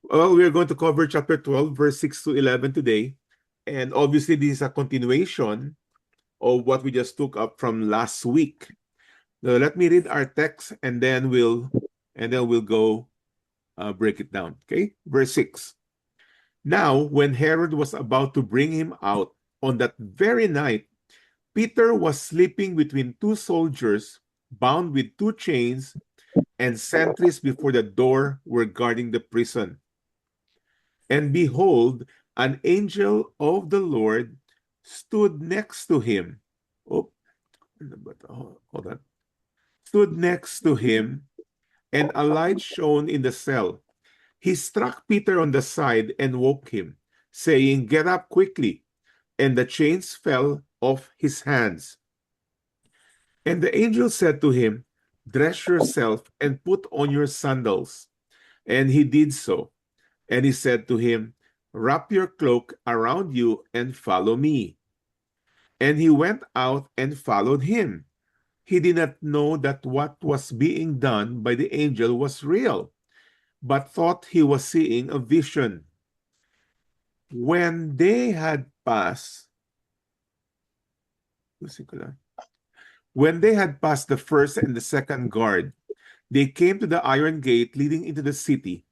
Well, we are going to cover chapter 12, verse 6 to 11 today. And obviously, this is a continuation of what we just took up from last week. Now, let me read our text and then we'll go break it down. Okay? Verse 6. Now, when Herod was about to bring him out on that very night, Peter was sleeping between two soldiers, bound with two chains, and sentries before the door were guarding the prison. And behold, an angel of the Lord stood next to him. Oh, hold on. Stood next to him, and a light shone in the cell. He struck Peter on the side and woke him, saying, "Get up quickly." And the chains fell off his hands. And the angel said to him, "Dress yourself and put on your sandals." And he did so. And he said to him, "Wrap your cloak around you and follow me." And he went out and followed him. He did not know that what was being done by the angel was real, but thought he was seeing a vision. When they had passed, when they had passed the first and the second guard, they came to the iron gate leading into the city.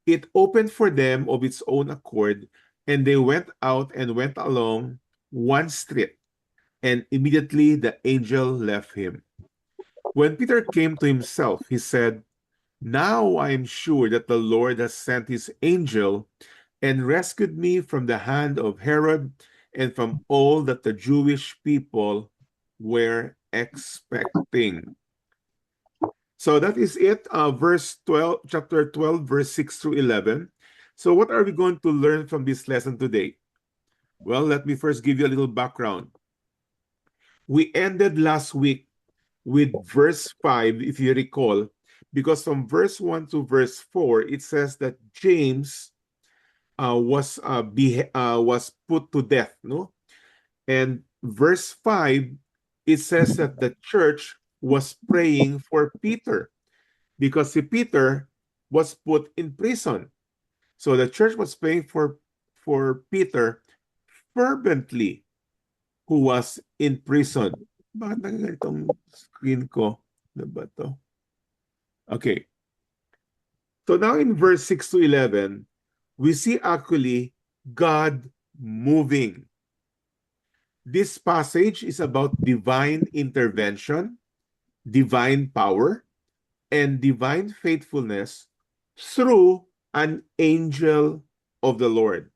It opened for them of its own accord, and they went out and went along one street, and immediately the angel left him. When Peter came to himself, he said, "Now I am sure that the Lord has sent his angel and rescued me from the hand of Herod and from all that the Jewish people were expecting." So that is it, verse 12, chapter 12, verse 6 through 11. So what are we going to learn from this lesson today? Well, let me first give you a little background. We ended last week with verse 5, if you recall, because from verse 1 to verse 4, it says that James was put to death, no? And verse 5, it says that the church was praying for Peter because Peter was put in prison. So the church was praying for Peter fervently, who was in prison. Bakit nagaganitong screen ko? Ano ba to? Okay. So now in verse 6 to 11, we see actually God moving. This passage is about divine intervention, divine power, and divine faithfulness through an angel of the Lord.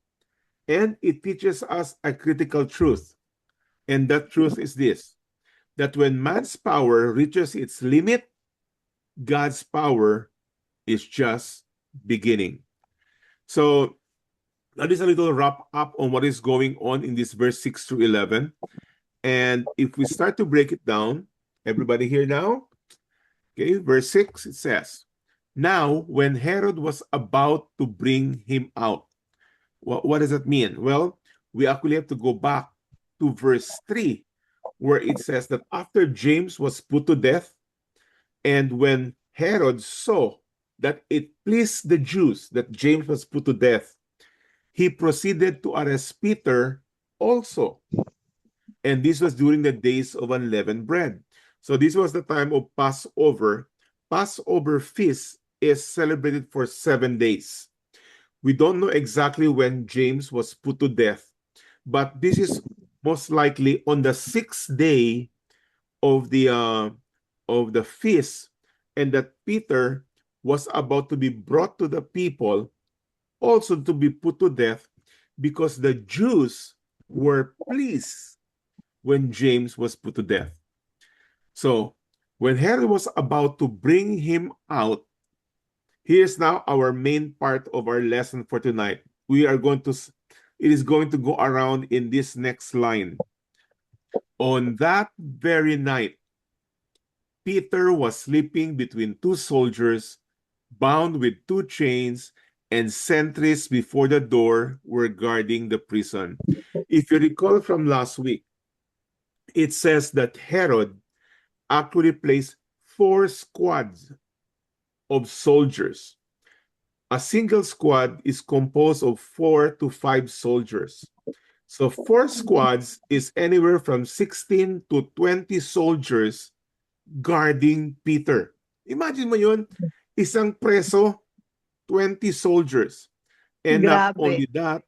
And it teaches us a critical truth. And that truth is this, that when man's power reaches its limit, God's power is just beginning. So that is a little wrap up on what is going on in this verse 6 through 11. And if we start to break it down, everybody here now? Okay, verse 6, it says, "Now, when Herod was about to bring him out." What does that mean? Well, we actually have to go back to verse 3, where it says that after James was put to death, and when Herod saw that it pleased the Jews that James was put to death, he proceeded to arrest Peter also. And this was during the days of unleavened bread. So this was the time of Passover. Passover feast is celebrated for 7 days. We don't know exactly when James was put to death, but this is most likely on the sixth day of the feast, and that Peter was about to be brought to the people, also to be put to death, because the Jews were pleased when James was put to death. So when Herod was about to bring him out, here's now our main part of our lesson for tonight. It is going to go around in this next line. On that very night, Peter was sleeping between two soldiers, bound with two chains, and sentries before the door were guarding the prison. If you recall from last week, it says that Herod actually placed four squads of soldiers a single squad is composed of 4 to 5 soldiers. So 4 squads is anywhere from 16 to 20 soldiers guarding Peter. Imagine mo yun, isang preso, 20 soldiers. And not Grabe. only that,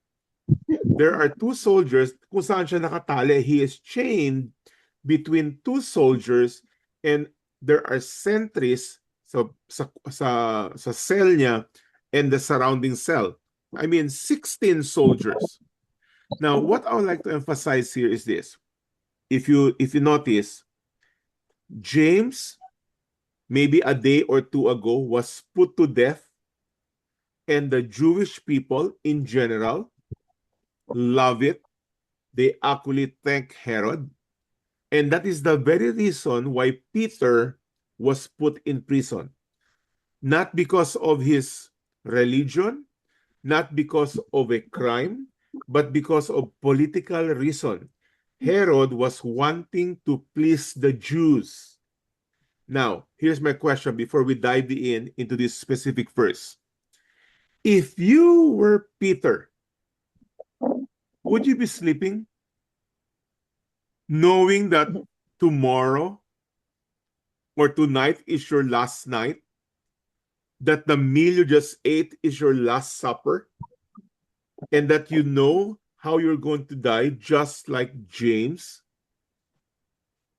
there are 2 soldiers kung saan siya nakatali. He is chained between 2 soldiers and there are sentries sa cell niya and the surrounding cell. I mean, 16 soldiers. Now, what I would like to emphasize here is this. If you notice, James, maybe a day or two ago, was put to death, and the Jewish people in general love it. They actually thank Herod. And that is the very reason why Peter was put in prison. Not because of his religion, not because of a crime, but because of political reason. Herod was wanting to please the Jews. Now, here's my question before we dive into this specific verse. If you were Peter, would you be sleeping knowing that tomorrow or tonight is your last night? That the meal you just ate is your last supper? And that you know how you're going to die just like James?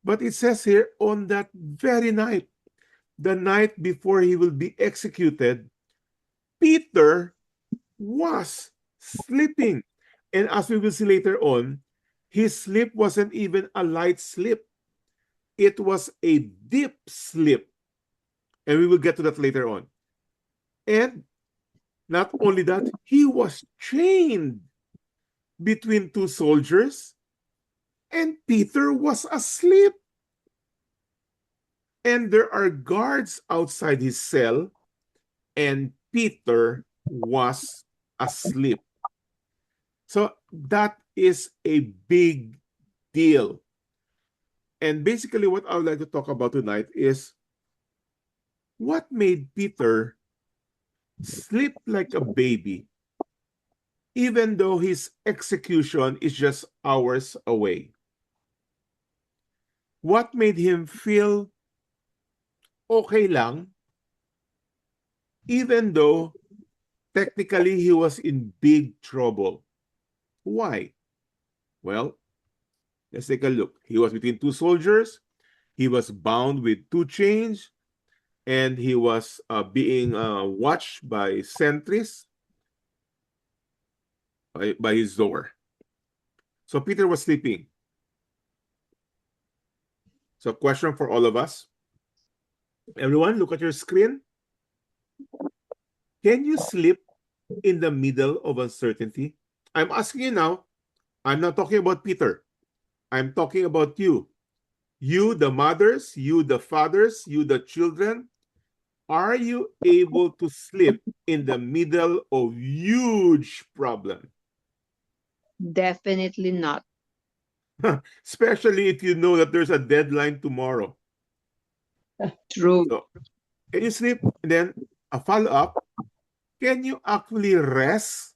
But it says here, on that very night, the night before he will be executed, Peter was sleeping. And as we will see later on, his sleep wasn't even a light sleep. It was a deep sleep. And we will get to that later on. And not only that, he was chained between 2 soldiers, and Peter was asleep. And there are guards outside his cell, and Peter was asleep. So that is a big deal. And basically, what I would like to talk about tonight is what made Peter sleep like a baby, even though his execution is just hours away. What made him feel okay lang, even though technically he was in big trouble? Why? Well, let's take a look. He was between 2 soldiers. He was bound with 2 chains, and he was being watched by sentries by his door. So Peter was sleeping. So question for all of us. Everyone, look at your screen. Can you sleep in the middle of uncertainty? I'm asking you now. I'm not talking about Peter. I'm talking about you. You, the mothers, you, the fathers, you, the children. Are you able to sleep in the middle of huge problem? Definitely not. Especially if you know that there's a deadline tomorrow. True. So, can you sleep? And then a follow-up, can you actually rest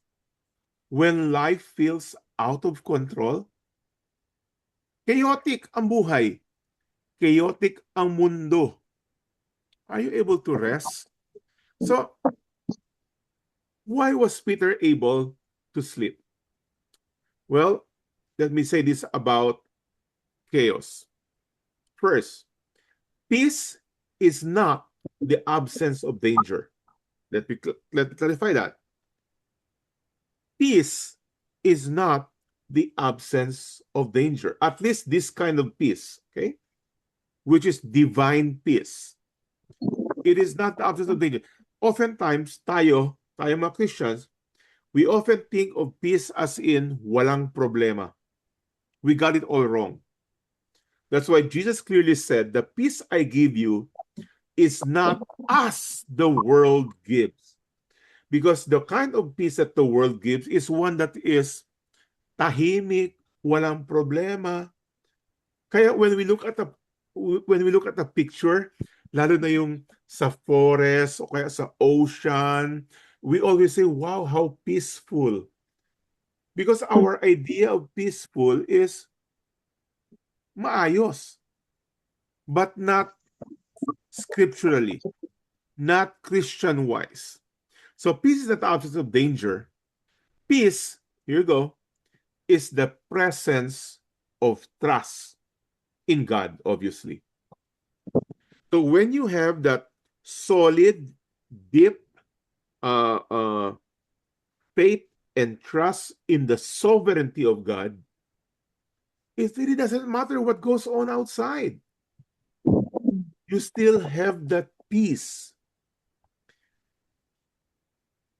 when life feels out of control? Chaotic ang buhay. Chaotic ang mundo. Are you able to rest? So, why was Peter able to sleep? Well, let me say this about chaos. First, peace is not the absence of danger. Let me clarify that. Peace is not the absence of danger. At least this kind of peace, okay? Which is divine peace. It is not the absence of danger. Oftentimes, tayo mga Christians, we often think of peace as in walang problema. We got it all wrong. That's why Jesus clearly said, the peace I give you is not as the world gives. Because the kind of peace that the world gives is one that is tahimik, walang problema. Kaya when we look at the picture, lalo na yung sa forest o kaya sa ocean, we always say, wow, how peaceful. Because our idea of peaceful is maayos, but not scripturally, not Christian-wise. So peace is not the absence of danger. Peace, here you go, is the presence of trust in God, obviously. So when you have that solid, deep uh, uh, faith and trust in the sovereignty of God, it really doesn't matter what goes on outside. You still have that peace.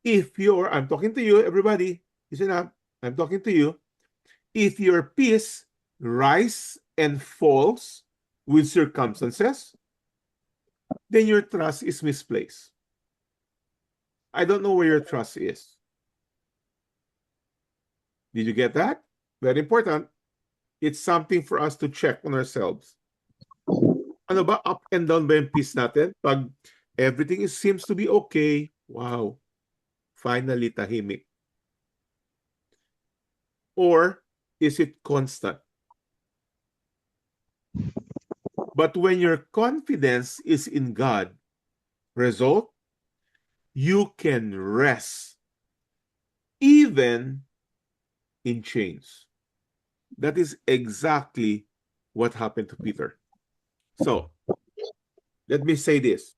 If you're, I'm talking to you, everybody, listen up, I'm talking to you. If your peace rise and falls with circumstances, then your trust is misplaced. I don't know where your trust is. Did you get that? Very important. It's something for us to check on ourselves. Ano ba? Up and down ba yung peace natin? Pag everything seems to be okay, wow, finally tahimik. Or is it constant? But when your confidence is in God, result, you can rest even in chains. That is exactly what happened to Peter. So, let me say this.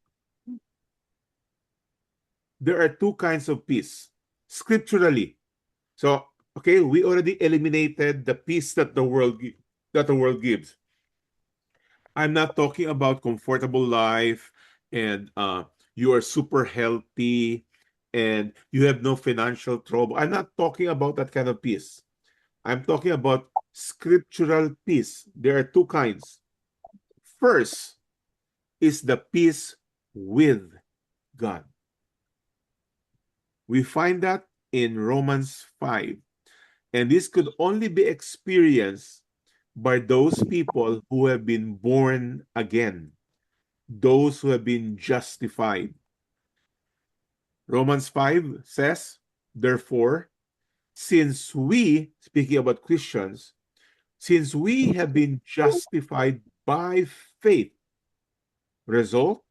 There are two kinds of peace scripturally. So, okay, we already eliminated the peace that the world gives. I'm not talking about comfortable life and you are super healthy and you have no financial trouble. I'm not talking about that kind of peace. I'm talking about scriptural peace. There are two kinds. First is the peace with God. We find that in Romans 5. And this could only be experienced by those people who have been born again, those who have been justified. Romans 5 says, therefore, since we, speaking about Christians, since we have been justified by faith, result,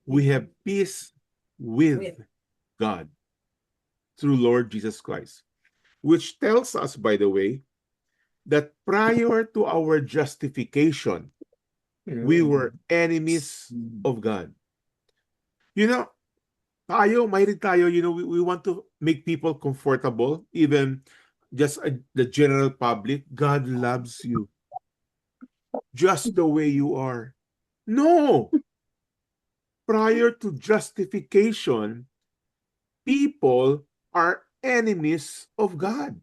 we have peace with God through Lord Jesus Christ. Which tells us, by the way, that prior to our justification, we were enemies of God. You know, mahilig tayo, we want to make people comfortable, even just the general public. God loves you just the way you are. No! Prior to justification, people are enemies of God.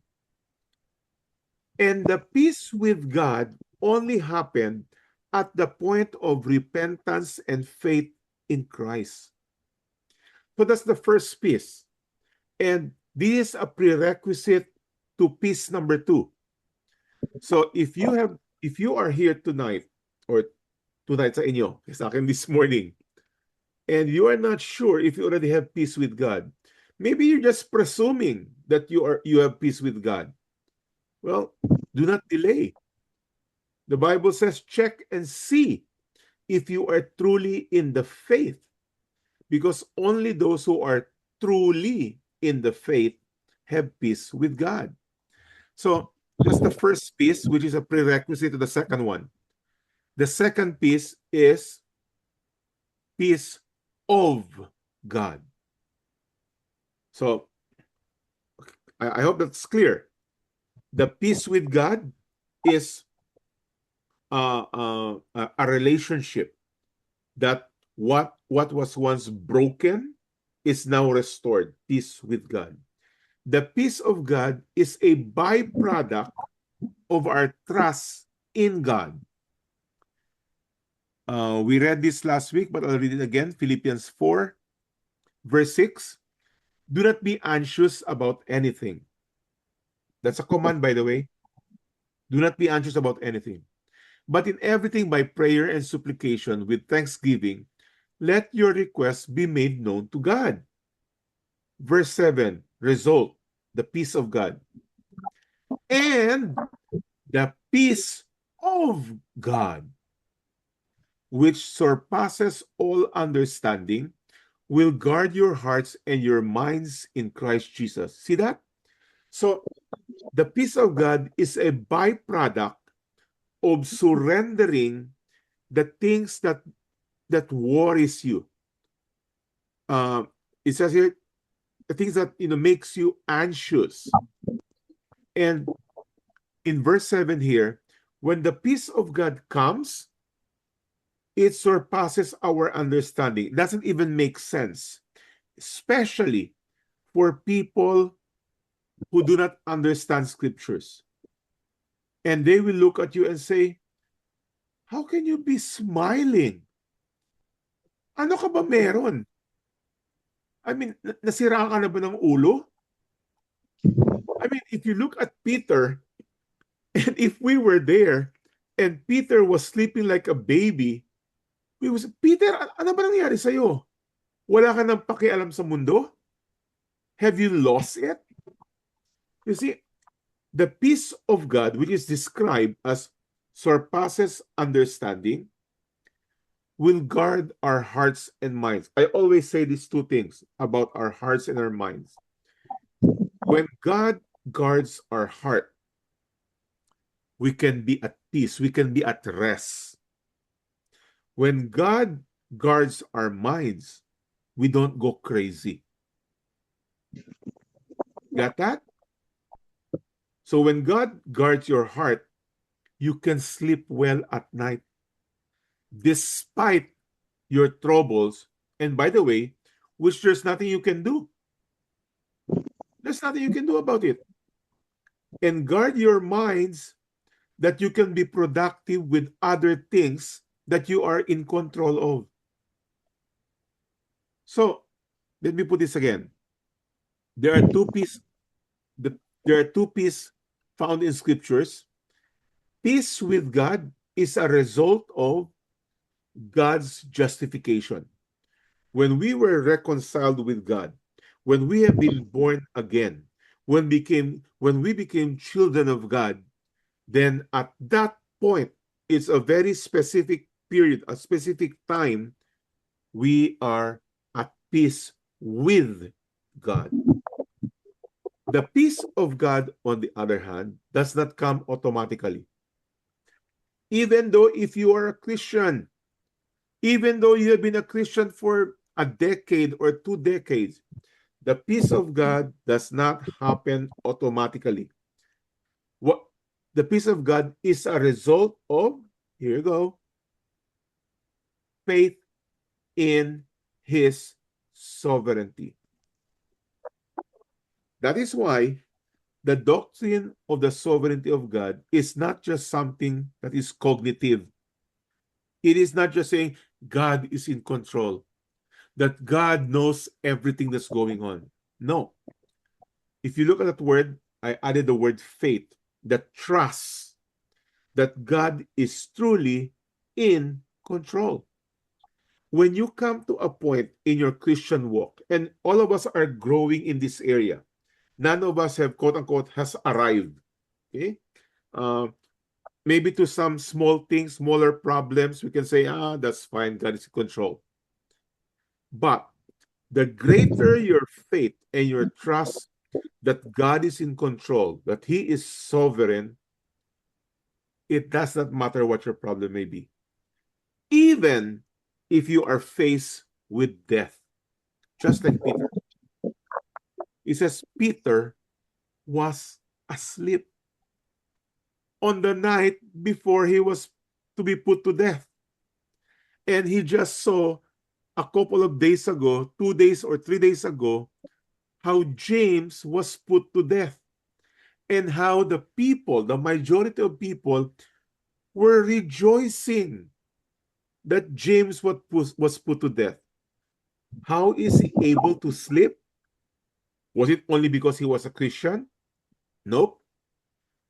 And the peace with God only happened at the point of repentance and faith in Christ. So that's the first peace. And this is a prerequisite to peace number 2. So if you are here tonight or tonight sa inyo, sa akin this morning, and you are not sure if you already have peace with God, maybe you're just presuming that you have peace with God. Well, do not delay. The Bible says, check and see if you are truly in the faith, because only those who are truly in the faith have peace with God. So that's the first piece, which is a prerequisite to the second one. The second piece is peace of God. So I hope that's clear. The peace with God is a relationship that what was once broken is now restored. Peace with God. The peace of God is a byproduct of our trust in God. We read this last week, but I'll read it again. Philippians 4, verse 6. Do not be anxious about anything. That's a command, by the way. Do not be anxious about anything. But in everything by prayer and supplication with thanksgiving, let your requests be made known to God. Verse 7, result, the peace of God. And the peace of God, which surpasses all understanding, will guard your hearts and your minds in Christ Jesus. See that? So, the peace of God is a byproduct of surrendering the things that worries you. It says here, the things that makes you anxious. And in verse 7 here, when the peace of God comes, it surpasses our understanding. It doesn't even make sense, especially for people who do not understand scriptures. And they will look at you and say, how can you be smiling? Ano ka ba meron? I mean, nasiraan ka na ba ng ulo? I mean, if you look at Peter, and if we were there, and Peter was sleeping like a baby, we was, Peter, ano ba nangyari sa'yo? Wala ka nang pakialam sa mundo? Have you lost it? You see, the peace of God, which is described as surpasses understanding, will guard our hearts and minds. I always say these two things about our hearts and our minds. When God guards our heart, we can be at peace, we can be at rest. When God guards our minds, we don't go crazy. Got that? So when God guards your heart, you can sleep well at night despite your troubles. And by the way, which there's nothing you can do. There's nothing you can do about it. And guard your minds that you can be productive with other things that you are in control of. So, let me put this again. There are two pieces found in scriptures. Peace with God is a result of God's justification. When we were reconciled with God, when we have been born again, when we became children of God, then at that point, it's a very specific period, a specific time, we are at peace with God. The peace of God, on the other hand, does not come automatically. Even though if you are a Christian, even though you have been a Christian for a decade or 2 decades, the peace of God does not happen automatically. What the peace of God is a result of, here you go, faith in His sovereignty. That is why the doctrine of the sovereignty of God is not just something that is cognitive. It is not just saying God is in control, that God knows everything that's going on. No. If you look at that word, I added the word faith, that trust that God is truly in control. When you come to a point in your Christian walk, and all of us are growing in this area, none of us have, quote unquote, has arrived. Okay? Maybe to some small things, smaller problems, we can say, that's fine, God is in control. But the greater your faith and your trust that God is in control, that He is sovereign, it does not matter what your problem may be. Even if you are faced with death, just like Peter. It says Peter was asleep on the night before he was to be put to death. And he just saw a couple of days ago, 2 days or 3 days ago, how James was put to death and how the people, the majority of people, were rejoicing that James was put to death. How is he able to sleep? Was it only because he was a Christian? Nope.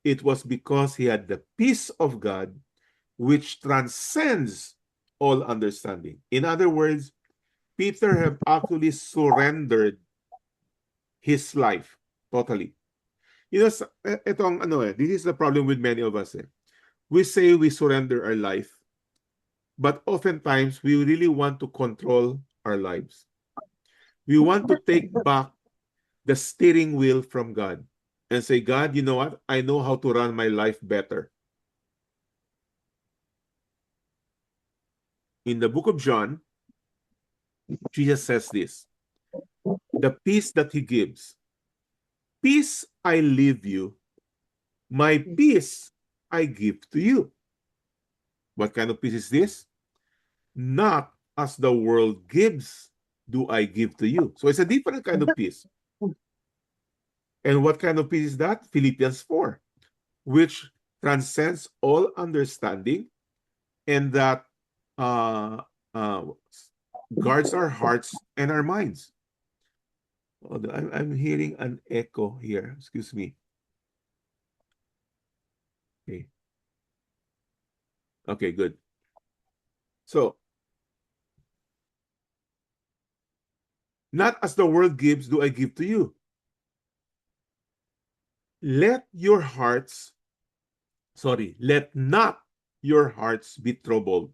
It was because he had the peace of God, which transcends all understanding. In other words, Peter had actually surrendered his life totally. You know, itong this is the problem with many of us. We say we surrender our life, but oftentimes we really want to control our lives. We want to take back the steering wheel from God and say, God, you know what? I know how to run my life better. In the book of John, Jesus says this, the peace that he gives, peace I leave you, my peace I give to you. What kind of peace is this? Not as the world gives, do I give to you. So it's a different kind of peace. And what kind of peace is that? Philippians 4, which transcends all understanding and that uh, uh, guards our hearts and our minds. I'm hearing an echo here. Excuse me. Okay. Okay, good. So, not as the world gives, do I give to you. Let not your hearts be troubled,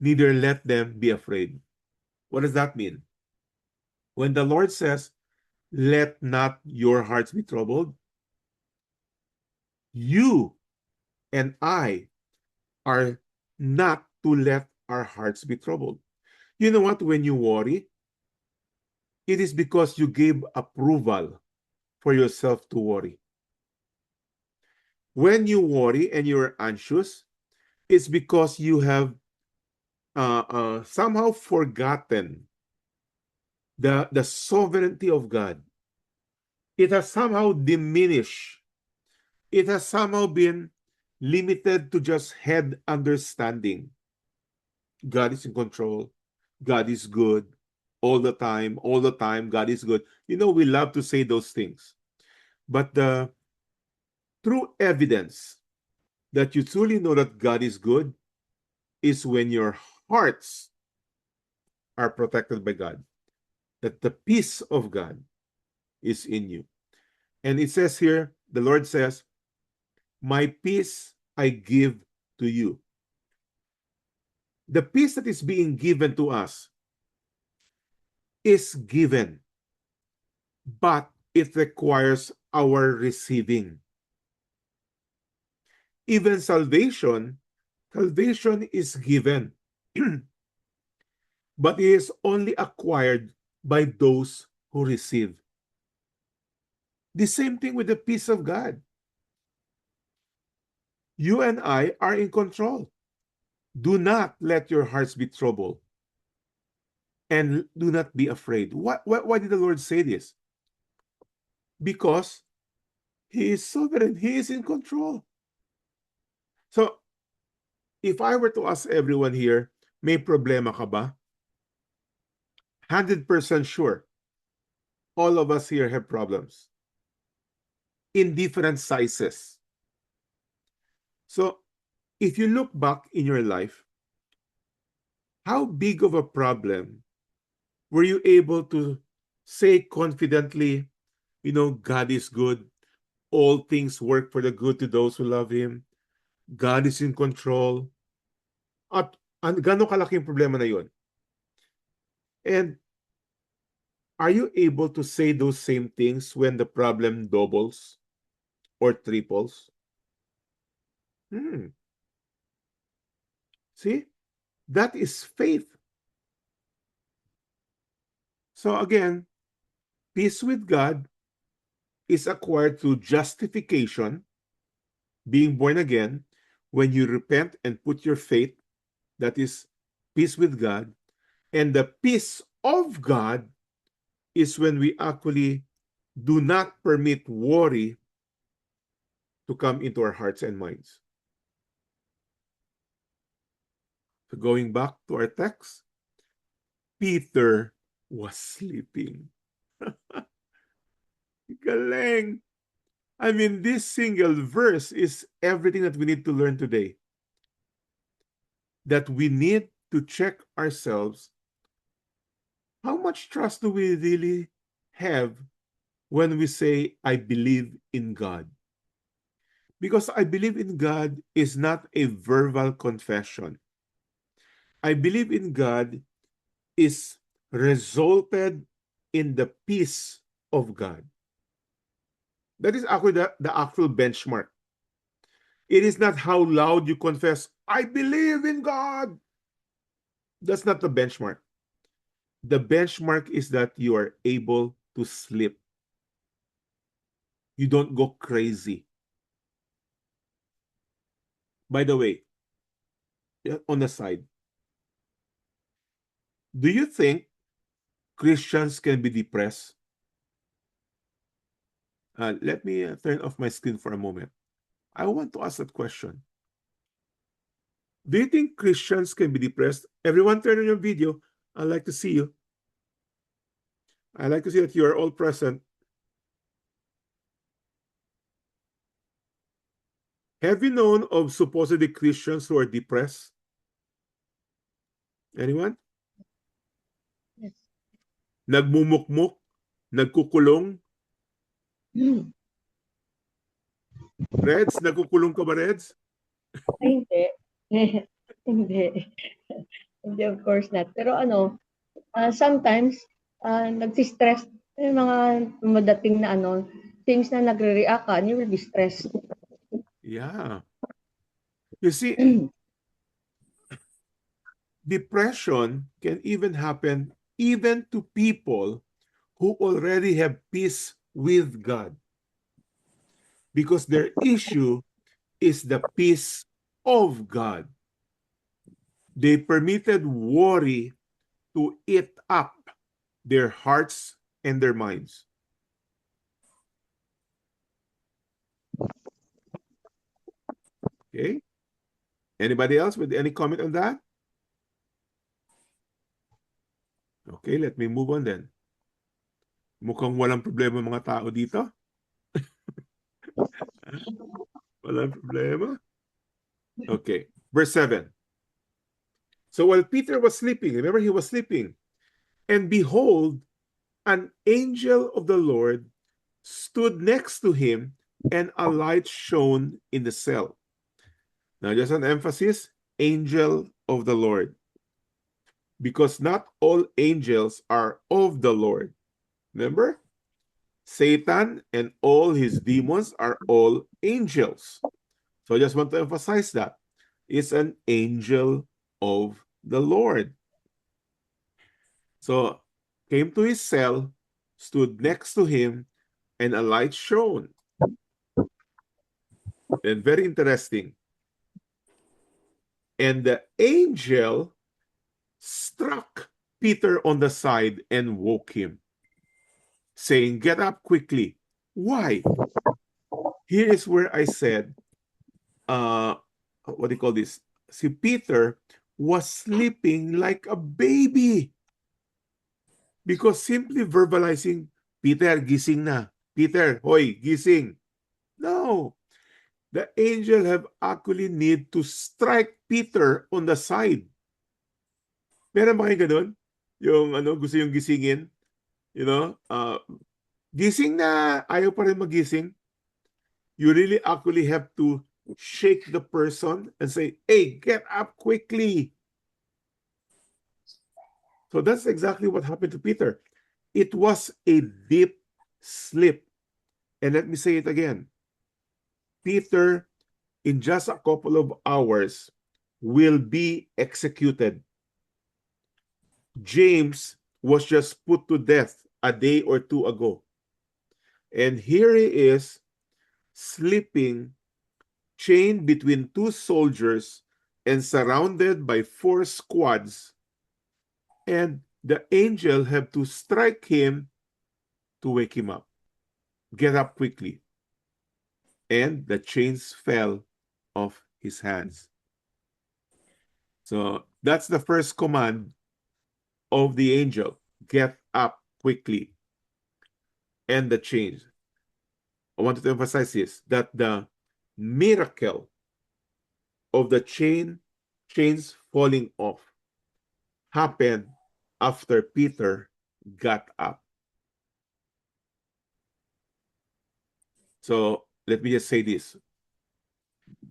neither let them be afraid. What does that mean? When the Lord says, let not your hearts be troubled, you and I are not to let our hearts be troubled. You know what? When you worry, it is because you gave approval for yourself to worry. When you worry and you're anxious, it's because you have somehow forgotten the sovereignty of God. It has somehow diminished. It has somehow been limited to just head understanding. God is in control. God is good all the time. All the time, God is good. You know, we love to say those things. But the true evidence that you truly know that God is good is when your hearts are protected by God, that the peace of God is in you. And it says here, the Lord says, my peace I give to you. The peace that is being given to us is given, but it requires our receiving. Even salvation is given, but it is only acquired by those who receive. The same thing with the peace of God. You and I are in control. Do not let your hearts be troubled. And do not be afraid. Why did the Lord say this? Because He is sovereign. He is in control. So, if I were to ask everyone here, may problema ka ba? 100% sure. All of us here have problems in different sizes. So, if you look back in your life, how big of a problem were you able to say confidently, God is good, all things work for the good to those who love Him, God is in control, at gano'ng kalaking problema na yun? And are you able to say those same things when the problem doubles or triples? See, that is faith. So again, peace with God is acquired through justification, being born again, when you repent and put your faith, that is peace with God. And the peace of God is when we actually do not permit worry to come into our hearts and minds. So going back to our text, Peter was sleeping. Galing. I mean, this single verse is everything that we need to learn today. That we need to check ourselves. How much trust do we really have when we say, I believe in God. Because I believe in God is not a verbal confession. I believe in God is resulted in the peace of God. That is actually the actual benchmark. It is not how loud you confess, I believe in God. That's not the benchmark. The benchmark is that you are able to sleep. You don't go crazy. By the way, on the side, do you think Christians can be depressed? Let me turn off my screen for a moment. I want to ask that question. Do you think Christians can be depressed? Everyone turn on your video. I'd like to see you. I'd like to see that you are all present. Have you known of supposedly Christians who are depressed? Anyone? Yes. Nagmumukmuk? Nagkukulong? Reds? Nagkukulong ka ba, Reds? Ay, hindi. Hindi. Hindi, of course not. Pero sometimes, nagsistress, yung mga madating na things na nagre-react ka, and you will be stressed. Yeah. You see, depression can even happen even to people who already have peace with God. Because their issue is the peace of God. They permitted worry to eat up their hearts and their minds. Okay? Anybody else with any comment on that? Okay, let me move on then. Mukhang walang problema mga tao dito. Walang problema. Okay, verse 7. So while Peter was sleeping, remember he was sleeping, and behold, an angel of the Lord stood next to him, and a light shone in the cell. Now, just an emphasis, angel of the Lord. Because not all angels are of the Lord. Remember? Satan and all his demons are all angels. So I just want to emphasize that. It's an angel of the Lord. So came to his cell, stood next to him, and a light shone. And very interesting. And the angel struck Peter on the side and woke him, saying, "Get up quickly." Why? Here is where I said, what do you call this? See, Peter was sleeping like a baby because simply verbalizing, Peter, gising na. Peter, hoy, gising. No. The angel have actually need to strike Peter on the side. Meron ba kayo ganun? Yung gusto yung gisingin? You know? Gising na! Ayaw pa rin magising. You really actually have to shake the person and say, hey, get up quickly. So that's exactly what happened to Peter. It was a deep sleep. And let me say it again. Peter, in just a couple of hours, will be executed. James was just put to death a day or two ago. And here he is, sleeping, chained between two soldiers and surrounded by 4 squads. And the angel have to strike him to wake him up. Get up quickly. And the chains fell off his hands. So that's the first command of the angel. Get up quickly. And the chains. I wanted to emphasize this, that the miracle of the chains falling off happened after Peter got up. So let me just say this.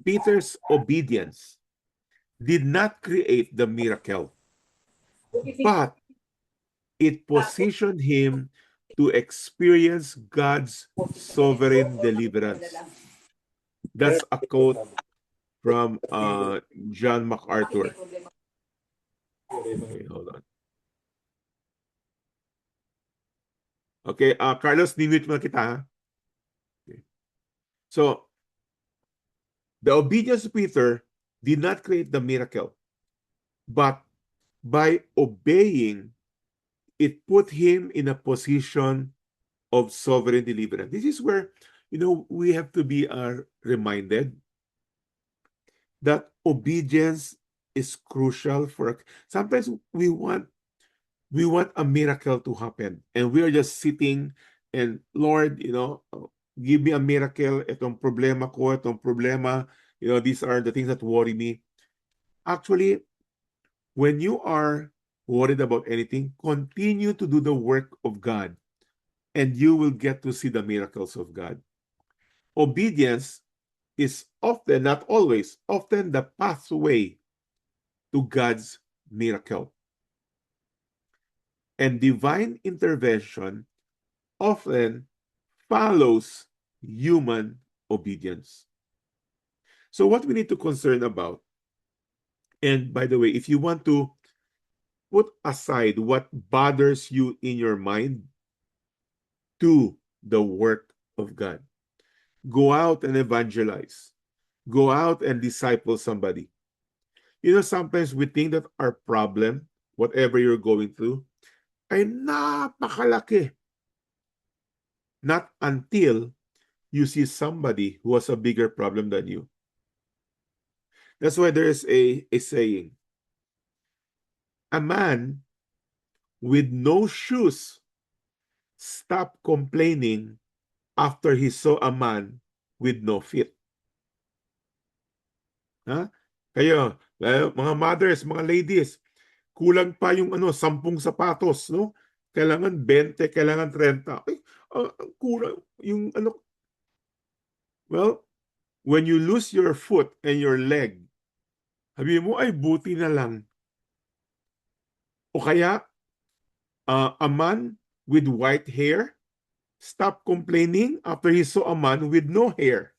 Peter's obedience did not create the miracle, but it positioned him to experience God's sovereign deliverance. That's a quote from John MacArthur. Okay, hold on. Okay, Carlos, nimute mo na kita, ha? Okay. So, the obedience of Peter did not create the miracle, but by obeying, it put him in a position of sovereign deliverance. This is where, we have to be reminded that obedience is crucial for. Sometimes we want a miracle to happen, and we are just sitting and, Lord, give me a miracle. Itong problema ko, itong problema, these are the things that worry me. Actually, when you are worried about anything, continue to do the work of God, and you will get to see the miracles of God. Obedience is often, not always, often the pathway to God's miracle. And divine intervention often follows human obedience. So what we need to concern about, and by the way, if you want to put aside what bothers you in your mind to the work of God, go out and evangelize. Go out and disciple somebody. Sometimes we think that our problem, whatever you're going through, ay napakalaki. Not until you see somebody who has a bigger problem than you. That's why there is a saying, a man with no shoes stopped complaining after he saw a man with no feet. Ha? Kayo, mga mothers, mga ladies, kulang pa yung 10 sapatos, no? Kailangan 20, kailangan 30. Ay, kulang yung Well, when you lose your foot and your leg, sabi mo, ay buti na lang. O kaya, a man with white hair stopped complaining after he saw a man with no hair.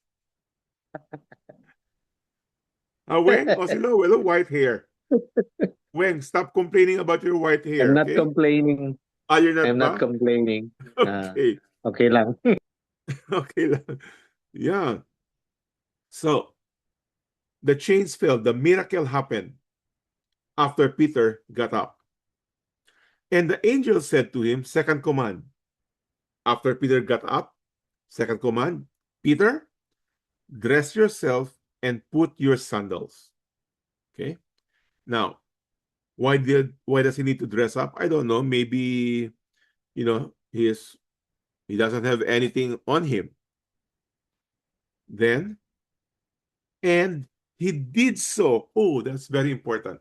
Weng, o sila, well, white hair. Weng, stop complaining about your white hair. I'm not okay? complaining. You're not I'm ba? not complaining. Okay. Okay lang. Okay lang. Yeah. So, the chains fell. The miracle happened after Peter got up. And the angel said to him, second command. After Peter got up, second command, Peter, dress yourself and put your sandals. Okay. Now, why does he need to dress up? I don't know. Maybe, he doesn't have anything on him. Then, and he did so. Oh, that's very important.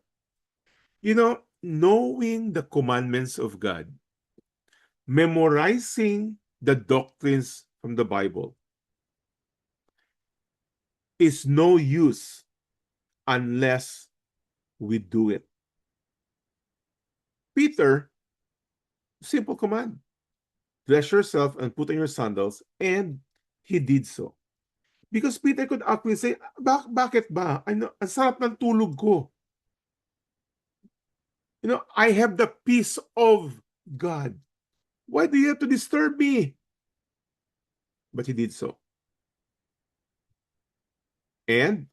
Knowing the commandments of God, memorizing the doctrines from the Bible is no use unless we do it. Peter, simple command. Dress yourself and put on your sandals, and he did so. Because Peter could actually say, bakit ba? Ang sarap ng tulog ko. I have the peace of God. Why do you have to disturb me? But he did so. And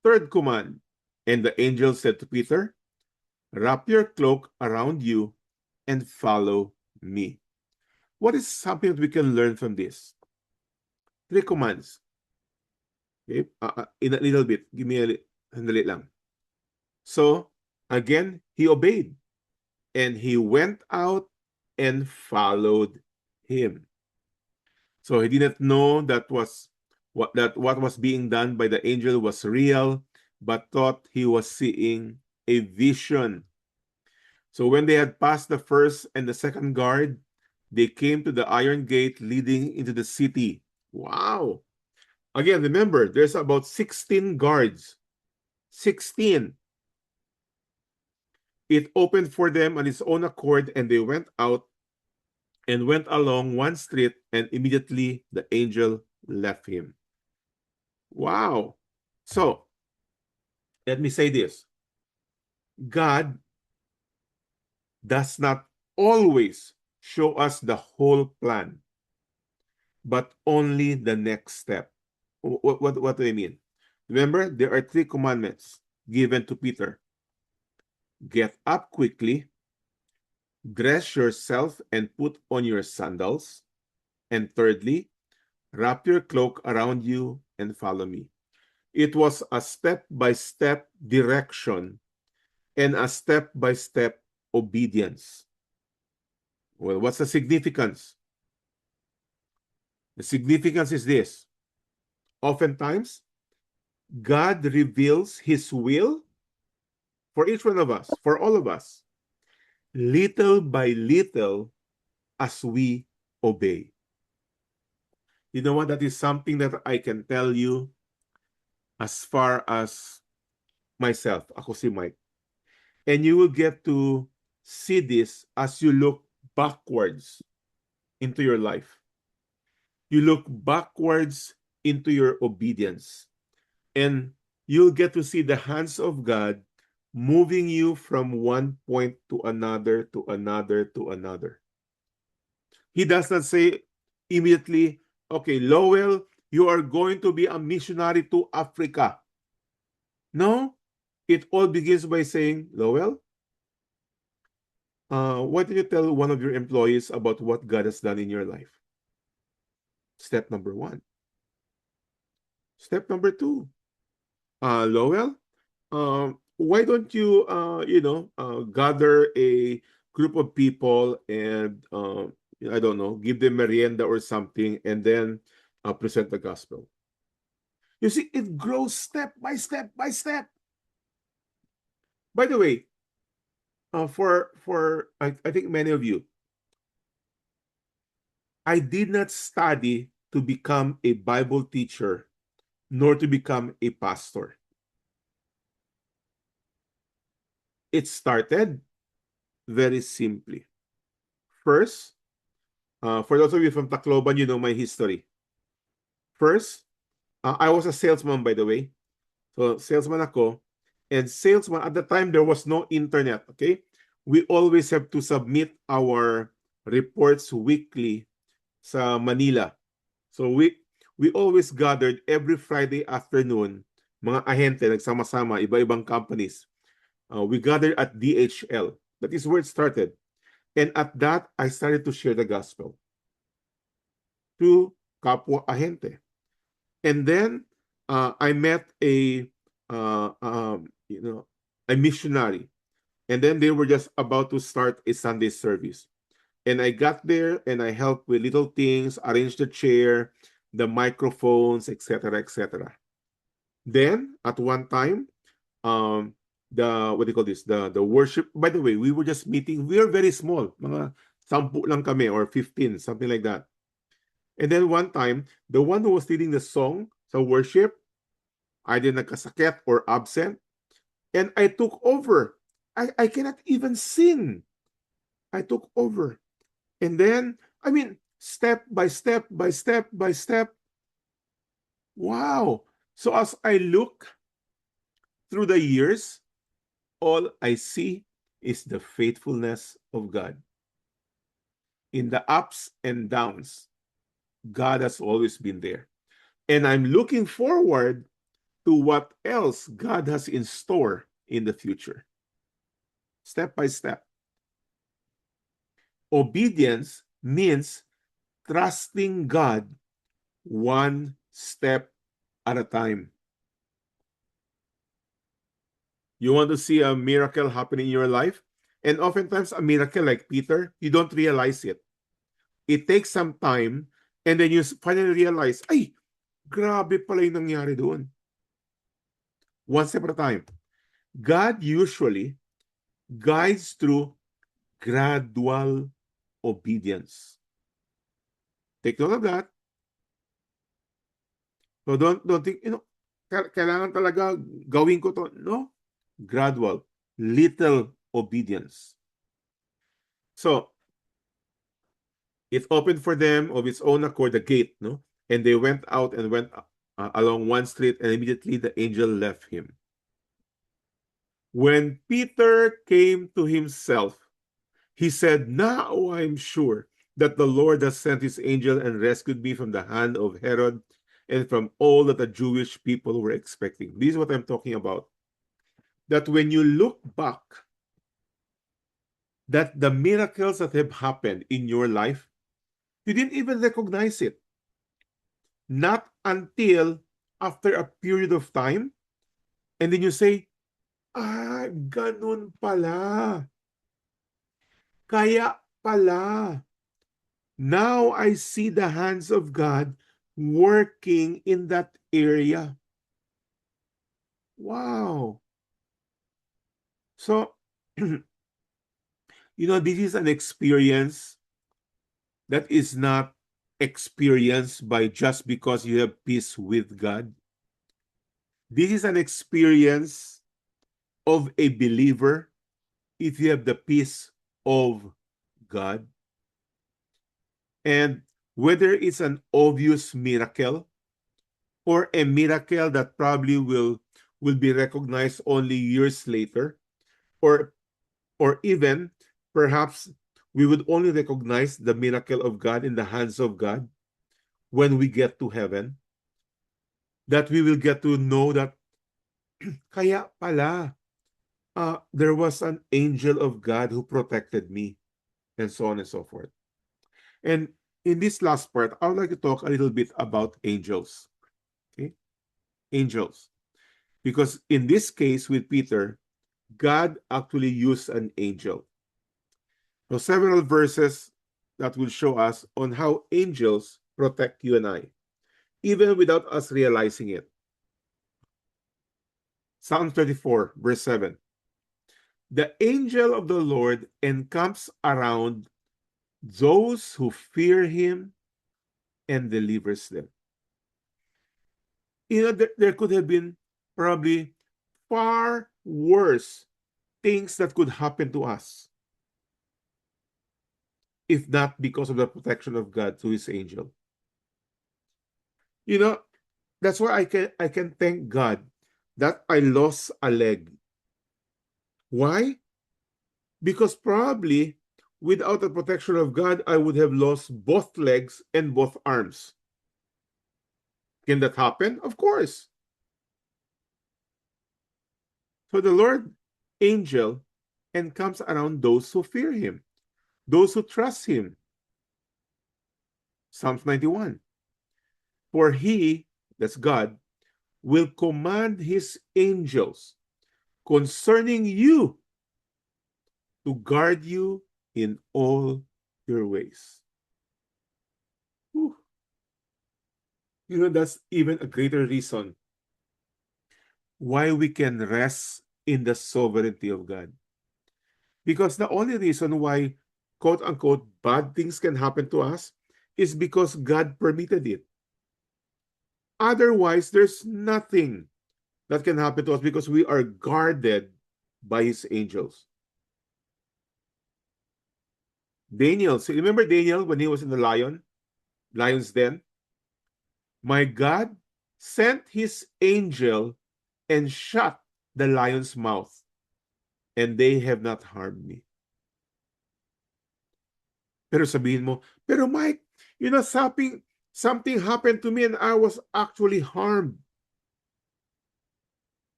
third command, and the angel said to Peter, wrap your cloak around you and follow me. What is something that we can learn from this? 3 commands. Okay? In a little bit. Give me handali lang. So, again, he obeyed. And he went out and followed him. So he didn't know that what was being done by the angel was real, but thought he was seeing a vision. So when they had passed the first and the second guard, they came to the iron gate leading into the city. Wow! Again, remember, there's about 16 guards. 16. It opened for them on its own accord, and they went out and went along one street, and immediately the angel left him. Wow. So, let me say this. God does not always show us the whole plan, but only the next step. What do I mean? Remember, there are 3 commandments given to Peter. Get up quickly, dress yourself and put on your sandals. And thirdly, wrap your cloak around you and follow me. It was a step-by-step direction and a step-by-step obedience. Well, what's the significance? The significance is this. Oftentimes, God reveals His will for each one of us, for all of us, little by little as we obey. You know what? That is something that I can tell you as far as myself. Ako si Mike. And you will get to see this as you look backwards into your life. You look backwards into your obedience. And you'll get to see the hands of God moving you from one point to another, to another, to another. He does not say immediately, okay, Lowell, you are going to be a missionary to Africa. No, it all begins by saying, Lowell, why don't you tell one of your employees about what God has done in your life? Step number 1. Step number 2, Lowell, why don't you, gather a group of people and, I don't know, give them merienda or something, and then present the gospel. You see, it grows step by step by step. By the way, I think many of you, I did not study to become a Bible teacher, nor to become a pastor. It started very simply. First, for those of you from Tacloban, you know my history. First, I was a salesman, by the way. So, salesman ako. And salesman, at the time, there was no internet, okay? We always have to submit our reports weekly sa Manila. So, we always gathered every Friday afternoon, mga ahente, nagsama-sama, iba-ibang companies. We gathered at DHL. That is where it started. And at that, I started to share the gospel to kapwa ahente. And then I met a missionary, and then they were just about to start a Sunday service. And I got there and I helped with little things, arrange the chair, the microphones, etc., etc. Then at one time, the what do you call this? The worship. By the way, we were just meeting. We are very small, mga 10 lang kami or 15, something like that. And then one time, the one who was leading the song sa worship, either nagkasakit or absent, and I took over. I cannot even sing. I took over. And then, step by step by step by step. Wow. So as I look through the years, all I see is the faithfulness of God. In the ups and downs, God has always been there. And I'm looking forward to what else God has in store in the future. Step by step. Obedience means trusting God one step at a time. You want to see a miracle happen in your life? And oftentimes a miracle like Peter, you don't realize it. It takes some time, and then you finally realize, ay, grabe pala yung nangyari doon. One step at a time. God usually guides through gradual obedience. Take note of that. So don't think, kailangan talaga gawin ko to. No, gradual, little obedience. So it opened for them of its own accord the gate, no? And they went out and went along one street, and immediately the angel left him. When Peter came to himself, he said, "Now I'm sure that the Lord has sent his angel and rescued me from the hand of Herod and from all that the Jewish people were expecting." This is what I'm talking about. That when you look back, that the miracles that have happened in your life, you didn't even recognize it. Not until after a period of time, and then you say, ganun pala. Kaya pala. Now I see the hands of God working in that area. Wow. So, this is an experience that is not experienced by just because you have peace with God. This is an experience of a believer if you have the peace of God. And whether it's an obvious miracle or a miracle that probably will be recognized only years later, or even perhaps we would only recognize the miracle of God in the hands of God when we get to heaven, that we will get to know that kaya pala there was an angel of God who protected me, and so on and so forth. And in this last part, I would like to talk a little bit about angels. Okay? Angels. Because in this case with Peter, God actually used an angel. So several verses that will show us on how angels protect you and I, even without us realizing it. Psalm 34, verse 7. The angel of the Lord encamps around those who fear him and delivers them. There could have been probably far worse things that could happen to us if not because of the protection of God through his angel. That's why I can thank God that I lost a leg. Why? Because probably without the protection of God, I would have lost both legs and both arms. Can that happen? Of course. So the Lord angel encamps around those who fear him, those who trust him. Psalms 91. For he, that's God, will command his angels concerning you to guard you in all your ways. Whew. That's even a greater reason why we can rest in the sovereignty of God. Because the only reason why, quote unquote, bad things can happen to us is because God permitted it. Otherwise, there's nothing that can happen to us because we are guarded by his angels. Daniel, so remember Daniel when he was in the lion's den? My God sent his angel and shut the lion's mouth, and they have not harmed me. Pero sabihin mo, pero Mike, something happened to me and I was actually harmed.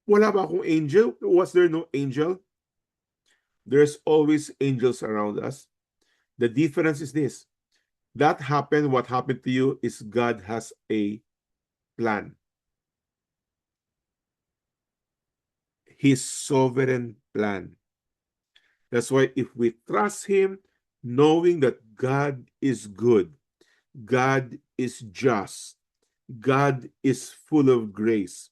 Wala ba akong angel? Was there no angel? There's always angels around us. The difference is this. That happened, what happened to you is God has a plan. His sovereign plan. That's why if we trust him, knowing that God is good, God is just, God is full of grace,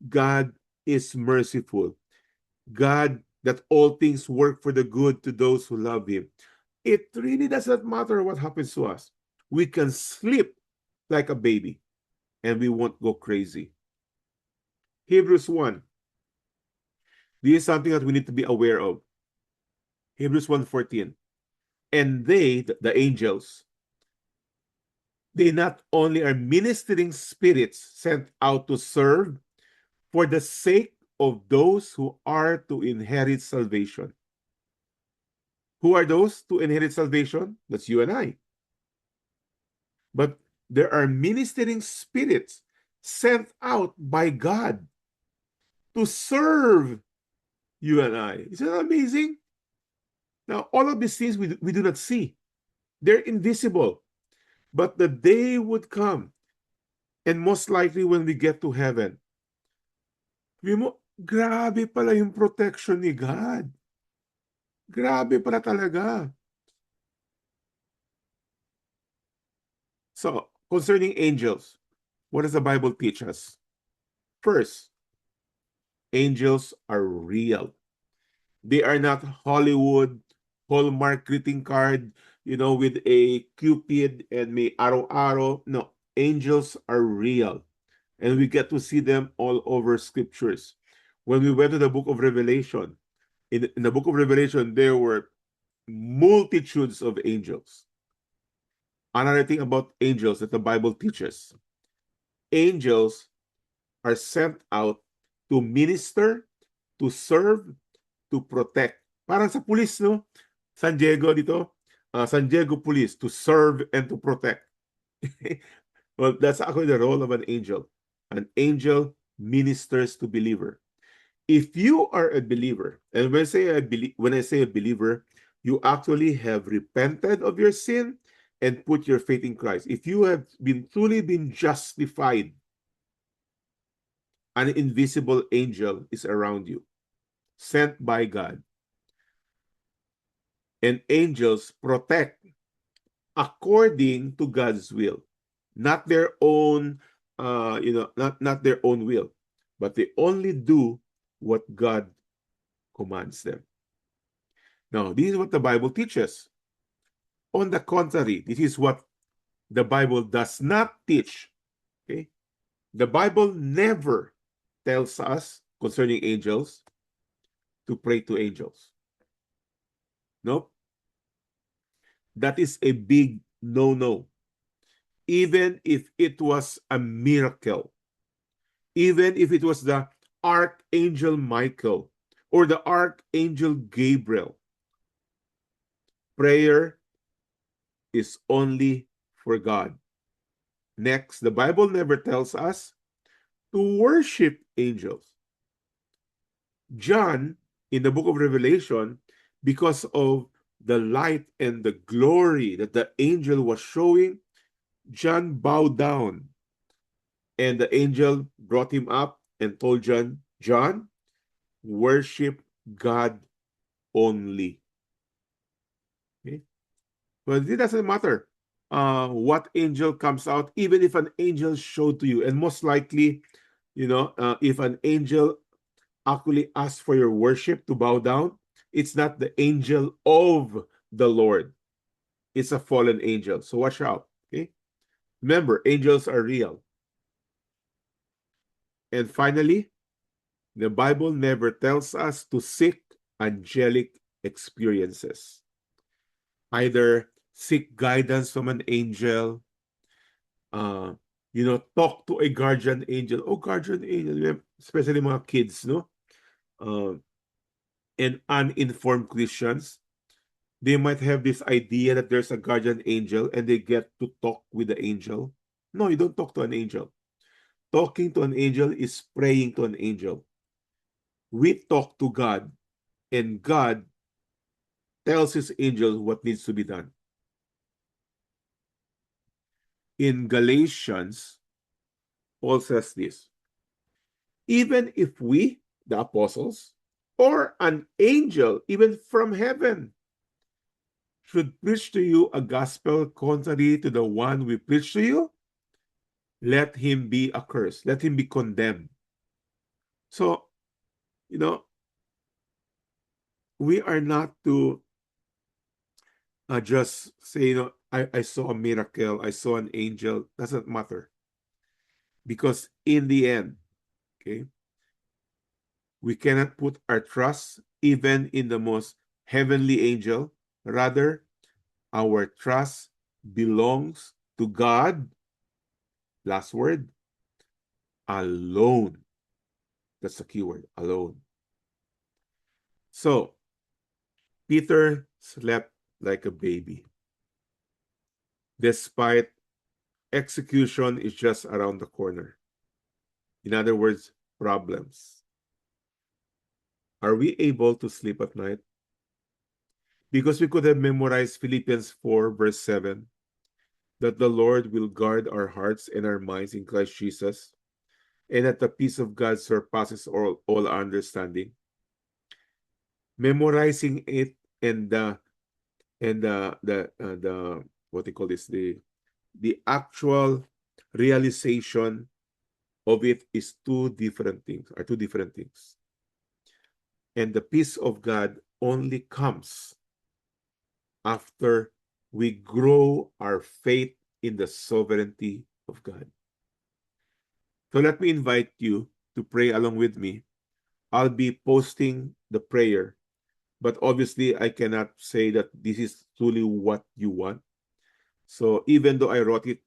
God is merciful, God, that all things work for the good to those who love him. It really doesn't matter what happens to us. We can sleep like a baby. and we won't go crazy. Hebrews 1. This is something that we need to be aware of. Hebrews 1:14. And they, the angels, they not only are ministering spirits sent out to serve for the sake of those who are to inherit salvation. Who are those to inherit salvation? That's you and I. But there are ministering spirits sent out by God to serve you and I. Isn't that amazing? Now, all of these things we do not see. They're invisible. But the day would come, and most likely when we get to heaven, grabe pala yung protection ni God. Grabe pala talaga. So, concerning angels, what does the Bible teach us? First, angels are real. They are not Hollywood, Hallmark greeting card, with a Cupid and may araw-araw. No, angels are real. And we get to see them all over scriptures. When we went to the book of Revelation, in the book of Revelation, there were multitudes of angels. Another thing about angels that the Bible teaches, angels are sent out to minister, to serve, to protect. Parang sa police, no? San Diego dito, San Diego Police, to serve and to protect. Well, that's actually the role of an angel. An angel ministers to believer. If you are a believer, and when I say a believer, you actually have repented of your sin and put your faith in Christ. If you have truly been justified, an invisible angel is around you, sent by God. And angels protect according to God's will, not their own, not their own will, but they only do what God commands them. Now, this is what the Bible teaches. On the contrary, this is what the Bible does not teach. Okay? The Bible never tells us concerning angels to pray to angels. Nope. That is a big no-no. Even if it was a miracle, even if it was the Archangel Michael or the Archangel Gabriel, prayer is only for God. Next, the Bible never tells us to worship angels. John, in the book of Revelation, because of the light and the glory that the angel was showing, John bowed down. And the angel brought him up and told John, worship God only. Okay? But it doesn't matter what angel comes out, even if an angel showed to you. And most likely, if an angel actually asks for your worship to bow down, it's not the angel of the Lord. It's a fallen angel. So watch out. Okay? Remember, angels are real. And finally, the Bible never tells us to seek angelic experiences. Either seek guidance from an angel, talk to a guardian angel. Oh, guardian angel, especially mga kids, no? And uninformed Christians, they might have this idea that there's a guardian angel and they get to talk with the angel. No, you don't talk to an angel. Talking to an angel is praying to an angel. We talk to God, and God tells his angels what needs to be done. In Galatians, Paul says this, even if we, the apostles, or an angel, even from heaven, should preach to you a gospel contrary to the one we preach to you, let him be accursed, let him be condemned. So, we are not to just say, I saw a miracle, I saw an angel. Doesn't matter. Because in the end, okay, we cannot put our trust even in the most heavenly angel. Rather, our trust belongs to God, last word, alone. That's the key word, alone. So, Peter slept like a baby. Despite execution is just around the corner. In other words, problems. Are we able to sleep at night? Because we could have memorized Philippians 4, verse 7, that the Lord will guard our hearts and our minds in Christ Jesus, and that the peace of God surpasses all understanding. Memorizing it and the what they call this, the actual realization of it is two different things. And the peace of God only comes after we grow our faith in the sovereignty of God. So let me invite you to pray along with me. I'll be posting the prayer, but obviously I cannot say that this is truly what you want. So even though I wrote it,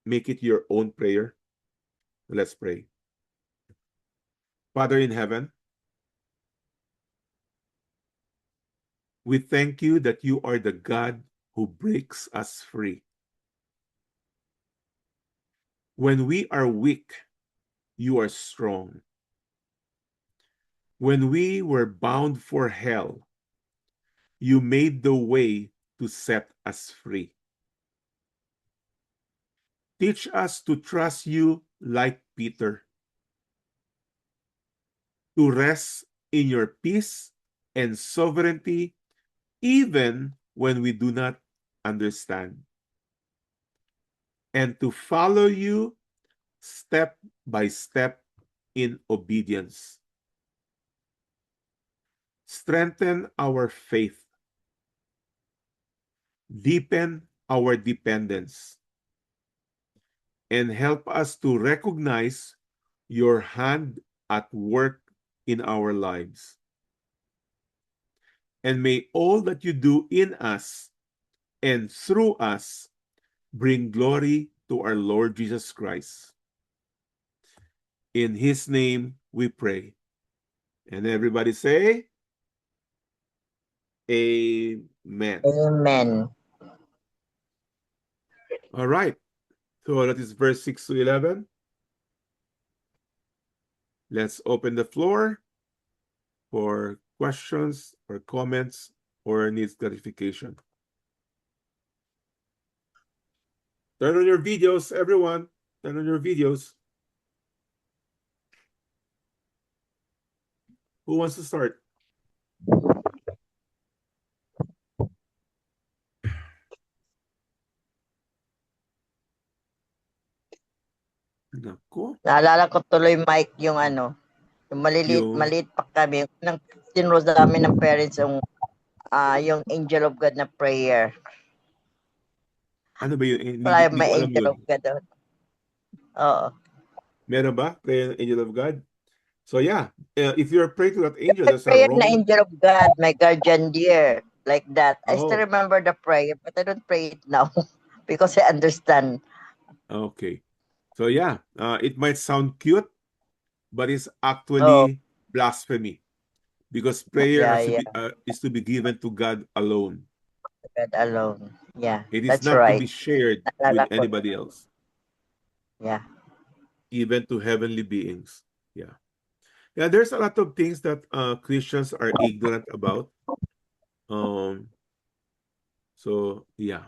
make it your own prayer. Let's pray. Father in heaven, we thank you that you are the God who breaks us free. When we are weak, you are strong. When we were bound for hell, you made the way to set us free. Teach us to trust you like Peter, to rest in your peace and sovereignty even when we do not understand, and to follow you step by step in obedience. Strengthen our faith, deepen our dependence, and help us to recognize your hand at work in our lives. And may all that you do in us and through us bring glory to our Lord Jesus Christ. In his name we pray. And everybody say, Amen. Amen. All right. So that is verse 6 to 11. Let's open the floor for questions or comments or needs clarification. Turn on your videos, everyone. Turn on your videos. Who wants to start? Nako. Naalala ko tuloy, Mike, yung yung maliit pa kami. Nang tinuro sa amin ng parents yung Angel of God na prayer. Ano ba yun? Wala Hindi may ko alam Angel yun. of God doon. Oo. Meron ba? Prayer ng Angel of God? So yeah, if you're praying to that angel, that's a Prayer wrong. na Angel of God, my guardian dear. Like that. I Oh. still remember the prayer, but I don't pray it now because I understand. Okay. So yeah, it might sound cute, but it's actually blasphemy because prayer Yeah. is to be given to God alone. God alone. Yeah, It is that's not to right. be shared Naalala with ko. anybody else, Yeah. even to heavenly beings. Yeah. Yeah, there's a lot of things that Christians are ignorant about. So yeah.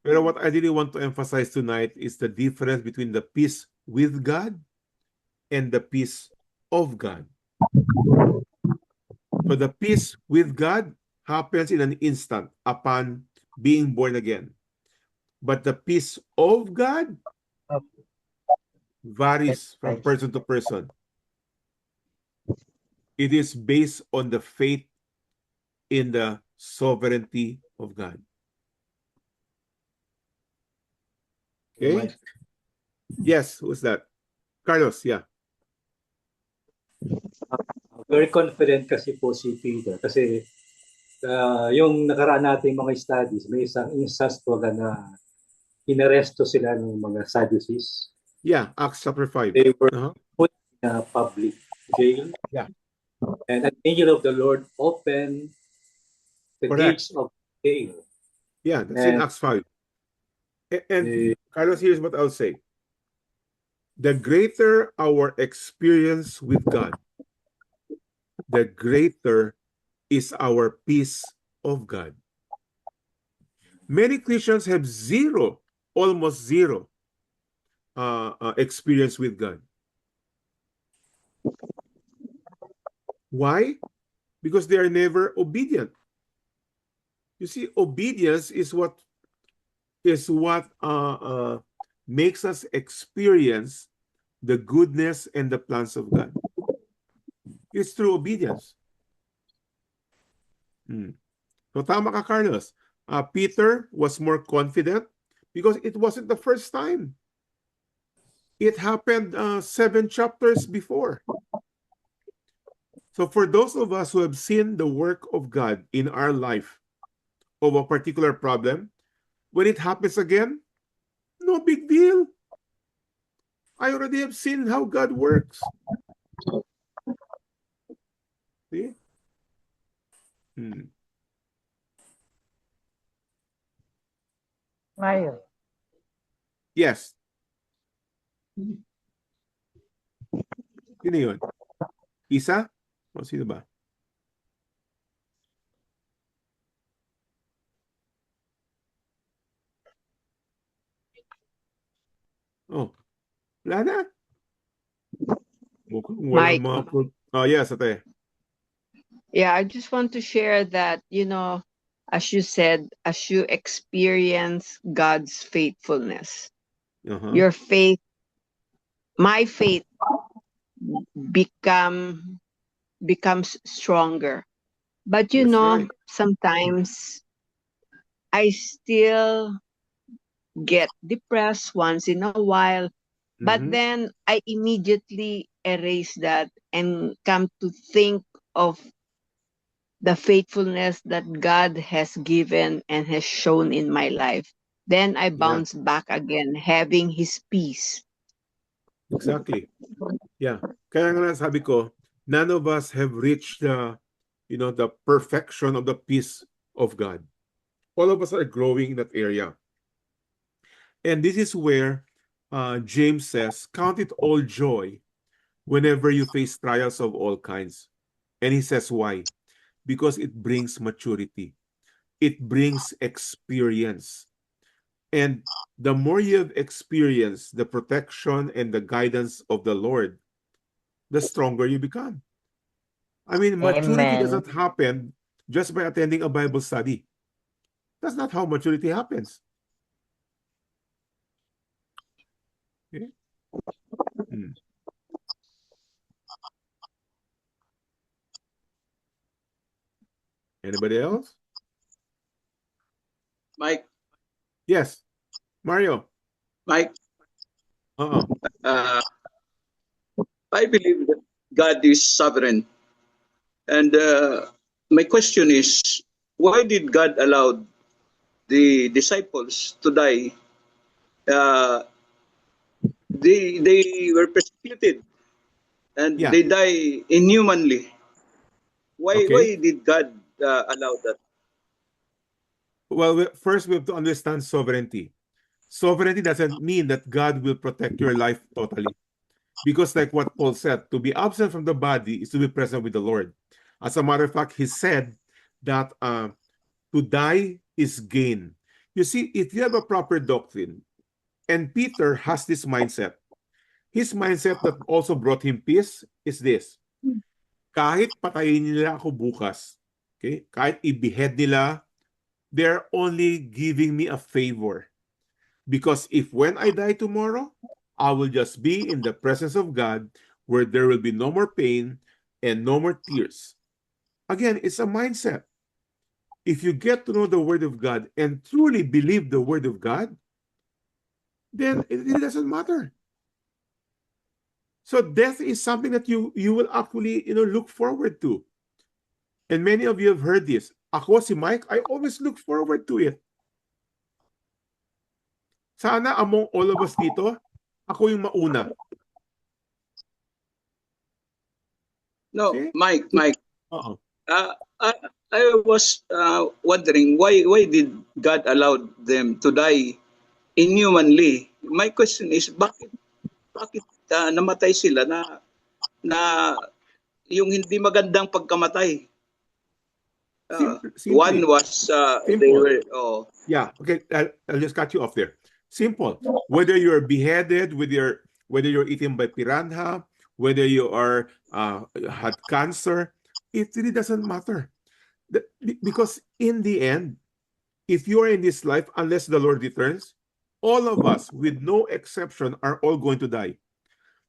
But what I really want to emphasize tonight is the difference between the peace with God and the peace of God. So the peace with God happens in an instant upon being born again. But the peace of God varies from Right. person to person. It is based on the faith in the sovereignty of God. Okay? Yes, who's that? Carlos, yeah. Very confident kasi po si Peter. Kasi yung nakaraan nating mga studies, may isang instance po na inaresto sila ng mga Sadducees. Yeah, Acts chapter 5. They were Uh-huh. put in a public jail. Yeah. And an angel of the Lord opened the Correct. gates of the jail. Yeah, that's in And Acts 5. And Carlos, here's what I'll say. The greater our experience with God, the greater is our peace of God. Many Christians have zero, almost zero experience with God. Why? Because they are never obedient. You see, obedience is what makes us experience the goodness and the plans of God. It's through obedience. So tama ka, Carlos. Peter was more confident because it wasn't the first time. It happened 7 chapters before. So for those of us who have seen the work of God in our life of a particular problem, when it happens again, no big deal. I already have seen how God works. See? Mario. Yes. Sino yun? Isa? O sino ba? Oh, wala na. Mukhang walang Mike. mga... Oh, yes, ate. Yeah, I just want to share that, as you said, as you experience God's faithfulness, your faith, my faith becomes stronger. But Right. sometimes I still get depressed once in a while, but then I immediately erase that and come to think of the faithfulness that God has given and has shown in my life. Then I bounce back again, having His peace. Exactly. Yeah. Kaya nga sabi ko, none of us have reached the perfection of the peace of God. All of us are growing in that area. And this is where James says, count it all joy whenever you face trials of all kinds. And he says, why? Because it brings maturity. It brings experience. And the more you have experienced the protection and the guidance of the Lord, the stronger you become. I mean, maturity doesn't happen just by attending a Bible study. That's not how maturity happens. Okay? Anybody else? Mike. Yes. Mario. Mike. I believe that God is sovereign. And my question is, why did God allow the disciples to die? They were persecuted and they die inhumanly. Why did God allow that? Well, first we have to understand sovereignty. Sovereignty doesn't mean that God will protect your life totally. Because like what Paul said, to be absent from the body is to be present with the Lord. As a matter of fact, he said that to die is gain. You see, if you have a proper doctrine, and Peter has this mindset, his mindset that also brought him peace is this. Kahit patayin nila ako bukas, okay? Kahit i-behead nila, they're only giving me a favor. Because if when I die tomorrow, I will just be in the presence of God where there will be no more pain and no more tears. Again, it's a mindset. If you get to know the Word of God and truly believe the Word of God, then it really doesn't matter. So death is something that you will actually look forward to. And many of you have heard this. Ako, si Mike, I always look forward to it. Sana among all of us dito, ako yung mauna. No, See? Mike, Uh-oh. I was wondering why did God allow them to die inhumanly? My question is bakit namatay sila na yung hindi magandang pagkamatay? Simple. One was they Simple. were Yeah, okay, I'll just cut you off there. Simple. Whether you're beheaded, whether you're eaten by piranha, whether you are had cancer, it really doesn't matter. Because in the end, if you are in this life, unless the Lord returns, all of us, with no exception, are all going to die.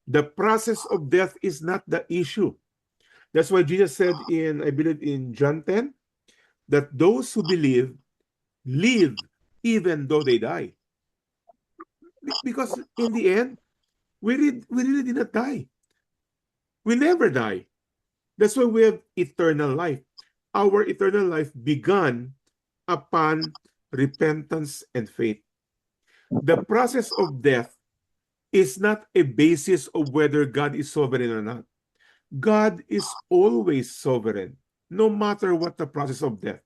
The process of death is not the issue. That's why Jesus said I believe in John 10, that those who believe live even though they die. Because in the end, we really did not die. We never die. That's why we have eternal life. Our eternal life began upon repentance and faith. The process of death is not a basis of whether God is sovereign or not. God is always sovereign, no matter what the process of death.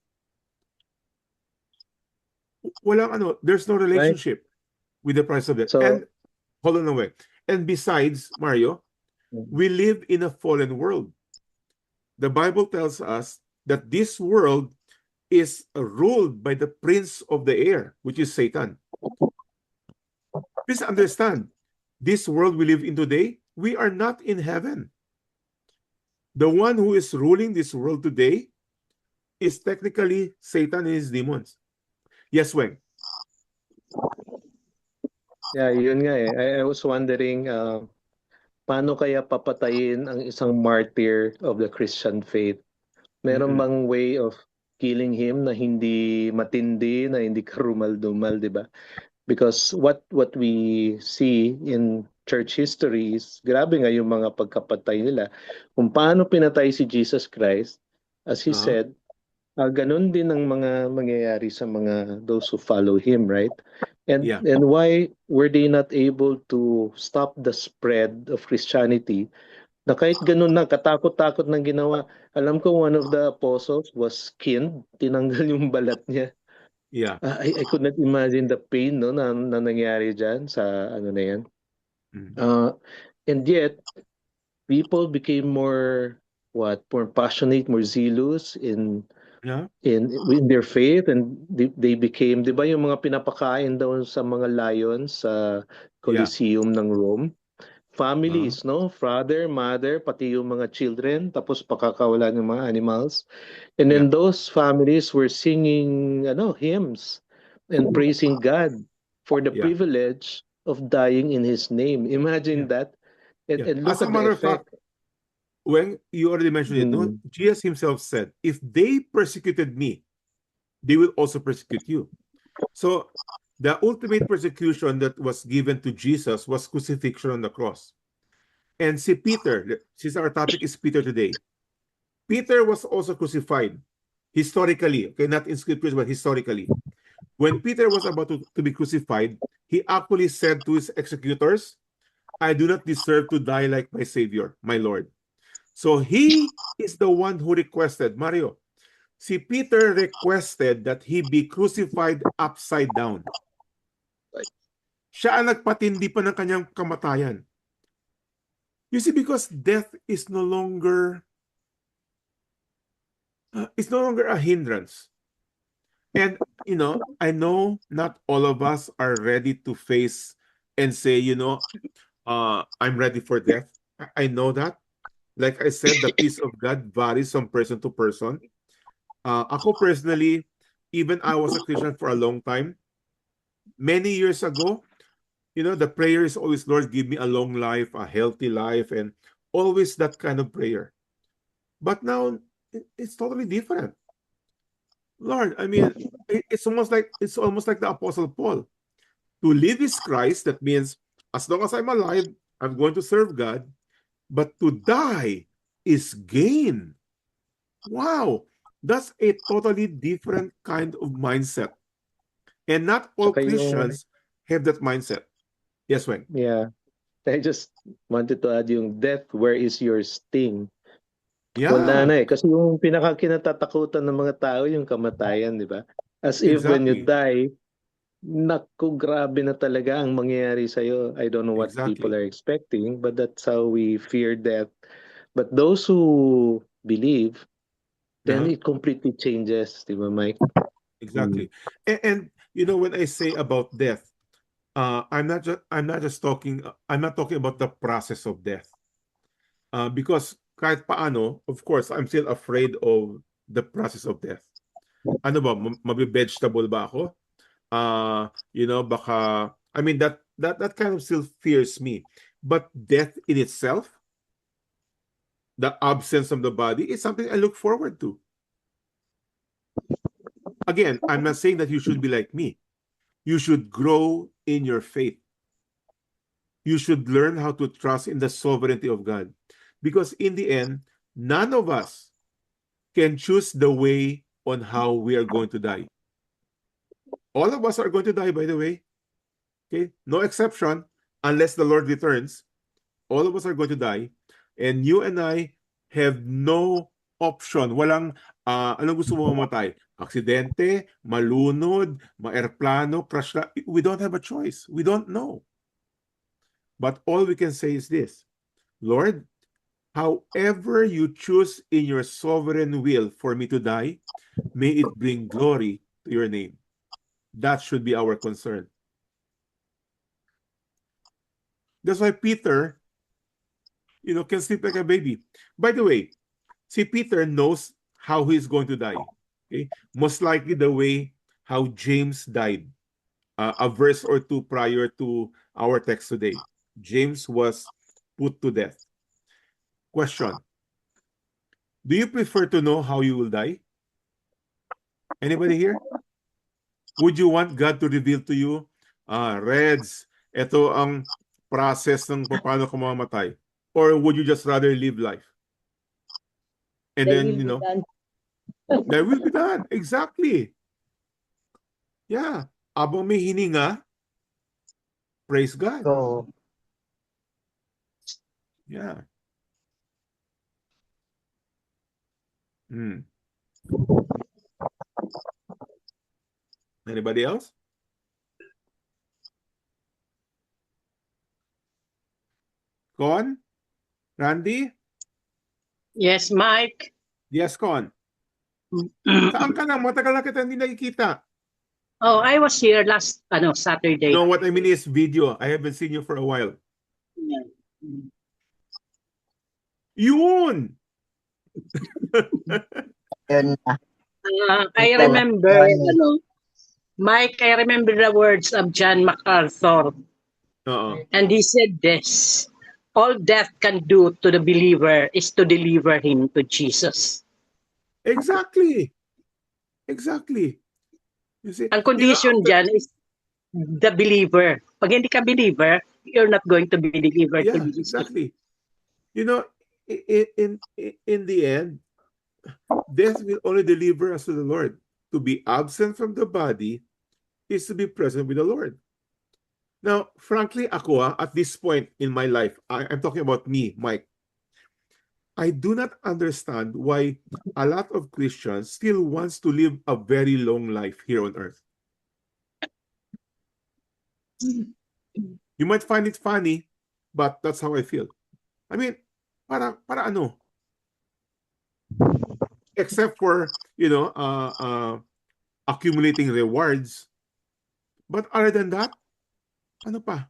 There's no relationship with the process of death. So- And hold on a way. And besides, Mario, we live in a fallen world. The Bible tells us that this world is ruled by the prince of the air, which is Satan. Please understand, this world we live in today, we are not in heaven. The one who is ruling this world today is technically Satan and his demons. Yes, Weng. Yeah, yun nga eh. I was wondering, paano kaya papatayin ang isang martyr of the Christian faith? Meron bang way of killing him na hindi matindi, na hindi karumal-dumal, di ba? Because what we see in church history is, grabe nga yung mga pagkapatay nila. Kung paano pinatay si Jesus Christ, as he said, ganun din ang mga mangyayari sa mga those who follow him, right? And why were they not able to stop the spread of Christianity? Na kahit ganun na, katakot-takot ng ginawa. Alam ko one of the apostles was skinned, tinanggal yung balat niya. Yeah. I could not imagine the pain no na nangyari diyan sa ano na yan. And yet people became more passionate, more zealous in their faith, and they became, di ba yung mga pinapakain daw sa mga lions sa Colosseum ng Rome, families, no, father, mother, pati yung mga children, tapos pakakawalan ng mga animals, and then those families were singing hymns and praising God for the privilege of dying in his name. Imagine that. And look As a at matter the of fact, effect. when you already mentioned it, no? Jesus himself said, if they persecuted me, they will also persecute you. So the ultimate persecution that was given to Jesus was crucifixion on the cross. And si Peter, since our topic is Peter today, Peter was also crucified historically, okay, not in scriptures, but historically. When Peter was about to be crucified, he actually said to his executors, I do not deserve to die like my Savior, my Lord. So he is the one who requested, Mario, si Peter requested that he be crucified upside down. Siya ang nagpatindi pa ng kanyang kamatayan. You see, because death is no longer a hindrance. And, I know not all of us are ready to face and say, I'm ready for death. I know that. Like I said, the peace of God varies from person to person. Ako personally, even I was a Christian for a long time. Many years ago, the prayer is always, Lord, give me a long life, a healthy life, and always that kind of prayer. But now, it's totally different. Lord, I mean, it's almost like the Apostle Paul. To live is Christ. That means, as long as I'm alive, I'm going to serve God. but to die is gain. Wow, that's a totally different kind of mindset. And not all Tsaka yung, Christians have that mindset. Yes, Weng. yeah, I just wanted to add yung death, where is your sting? Wala Yeah, na eh. Kasi yung pinakakinatatakutan ng mga tao, yung kamatayan, di ba? As if when you exactly. die, naku, grabe na talaga ang mangyayari sa'yo. I don't know what people Exactly. are expecting, but that's how we fear death. But those who believe, then Uh-huh. it completely changes, di ba, Mike? Exactly. And you know, when I say about death, I'm not just talking about the process of death. Because kahit paano, of course, I'm still afraid of the process of death. Ano ba, mabi-vegetable ba ako? You know, baka, I mean, that kind of still fears me. But death in itself, the absence of the body, is something I look forward to. Again, I'm not saying that you should be like me. You should grow in your faith. You should learn how to trust in the sovereignty of God. Because in the end, none of us can choose the way on how we are going to die. All of us are going to die, by the way. Okay? No exception, unless the Lord returns. All of us are going to die. And you and I have no option. Walang, anong gusto mo mamatay? Aksidente, malunod, ma-airplano, crash. We don't have a choice. We don't know. But all we can say is this: Lord, however you choose in your sovereign will for me to die, may it bring glory to your name. That should be our concern. That's why Peter, you know, can sleep like a baby. By the way, see, Peter knows how he's going to die. Okay? Most likely the way how James died. A verse or two prior to our text today. James was put to death. Question: do you prefer to know how you will die? Anybody here? Would you want God to reveal to you, Reds, ito ang process ng paano ka mamamatay? Or would you just rather live life? And They then, will you be know, done. that will be done. Exactly. Yeah. Abang may hininga, praise God. Go. Yeah. Hmm. Anybody else? Con? Randy? Yes, Mike. Yes, Con. Saan ka na? Matagal na kita hindi nakikita. Oh, I was here last Saturday. No, what I mean is video. I haven't seen you for a while. Yun! Yun na. I remember, Mike, I remember the words of John MacArthur. And he said this: all death can do to the believer is to deliver him to Jesus. Exactly. Exactly. You see, Ang condition dyan is the believer. Pag hindi ka believer, you're not going to be delivered to Jesus. Exactly. You know, in the end, death will only deliver us to the Lord. To be absent from the body is to be present with the Lord. Now, frankly, ako, at this point in my life, I'm talking about me, Mike. I do not understand why a lot of Christians still wants to live a very long life here on earth. You might find it funny, but that's how I feel. I mean, para ano? Except for, you know, accumulating rewards. But other than that, ano pa?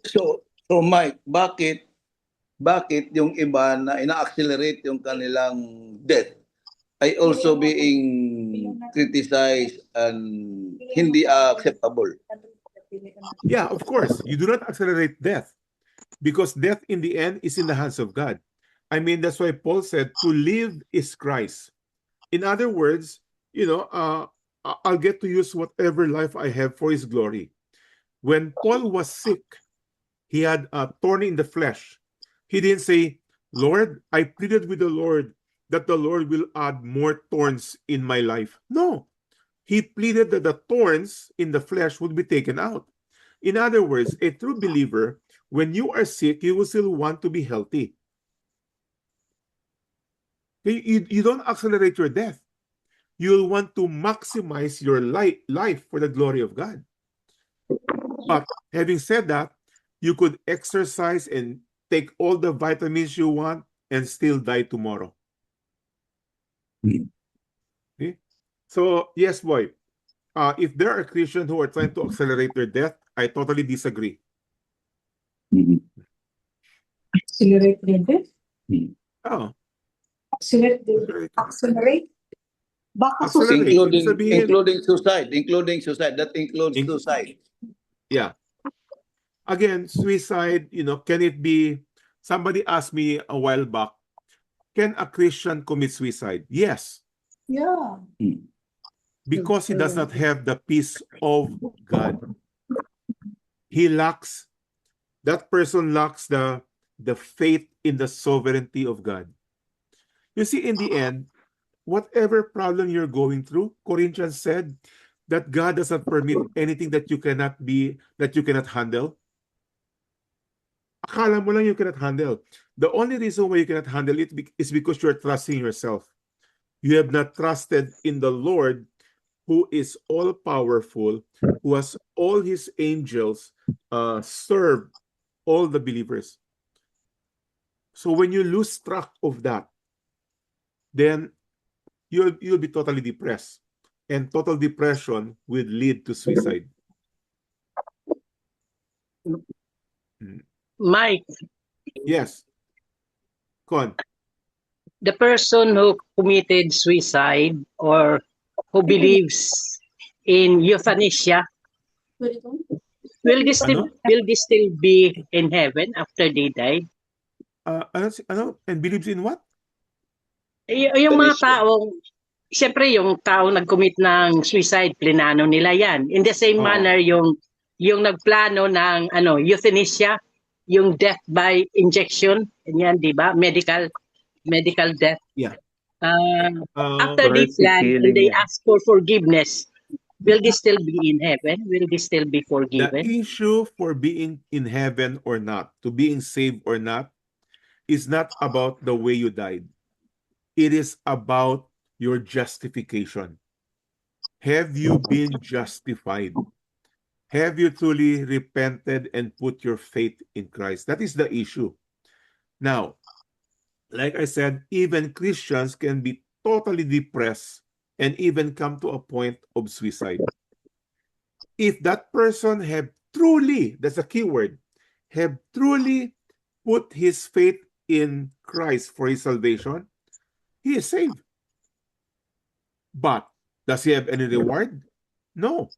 So Mike, bakit yung iba na ina-accelerate yung kanilang death ay also being criticized and hindi acceptable? Yeah, of course. You do not accelerate death because death in the end is in the hands of God. I mean, that's why Paul said to live is Christ. In other words, you know, I'll get to use whatever life I have for His glory. When Paul was sick, he had a thorn in the flesh. He didn't say, Lord, I pleaded with the Lord that the Lord will add more thorns in my life. No, he pleaded that the thorns in the flesh would be taken out. In other words, a true believer, when you are sick, you will still want to be healthy. You don't accelerate your death. You'll want to maximize your life for the glory of God. But having said that, you could exercise and take all the vitamins you want and still die tomorrow. Okay? So, yes, boy. If there are Christians who are trying to accelerate their death, I totally disagree. Accelerate their death? Oh. Accelerate? Baka Accelerate. Including suicide. That includes suicide. Yeah. Again, suicide, can it be, somebody asked me a while back, can a Christian commit suicide? Yes. Yeah. Because he does not have the peace of God. That person lacks the faith in the sovereignty of God. You see, in the end, whatever problem you're going through, Corinthians said that God does not permit anything that you cannot handle. Akala mo lang you cannot handle. The only reason why you cannot handle it is because you're trusting yourself. You have not trusted in the Lord, who is all-powerful, who has all His angels serve all the believers. So when you lose track of that, then you'll be totally depressed. And total depression will lead to suicide. Mike. Yes. Con. The person who committed suicide or who believes in euthanasia, will this still be in heaven after they die? And believes in what? Yung mga taong, siyempre yung taong nag-commit ng suicide, plinano nila yan. In the same manner, yung nagplano ng euthanasia, yung death by injection, yan, di ba? Medical death. Yeah. After they plan and they ask for forgiveness, will this still be in heaven? Will this still be forgiven? The issue for being in heaven or not, to being saved or not, is not about the way you died. It is about your justification. Have you been justified? Have you truly repented and put your faith in Christ? That is the issue. Now, like I said, even Christians can be totally depressed and even come to a point of suicide. If that person have truly, that's a key word, have truly put his faith in Christ for his salvation, he is saved. But does he have any reward? No.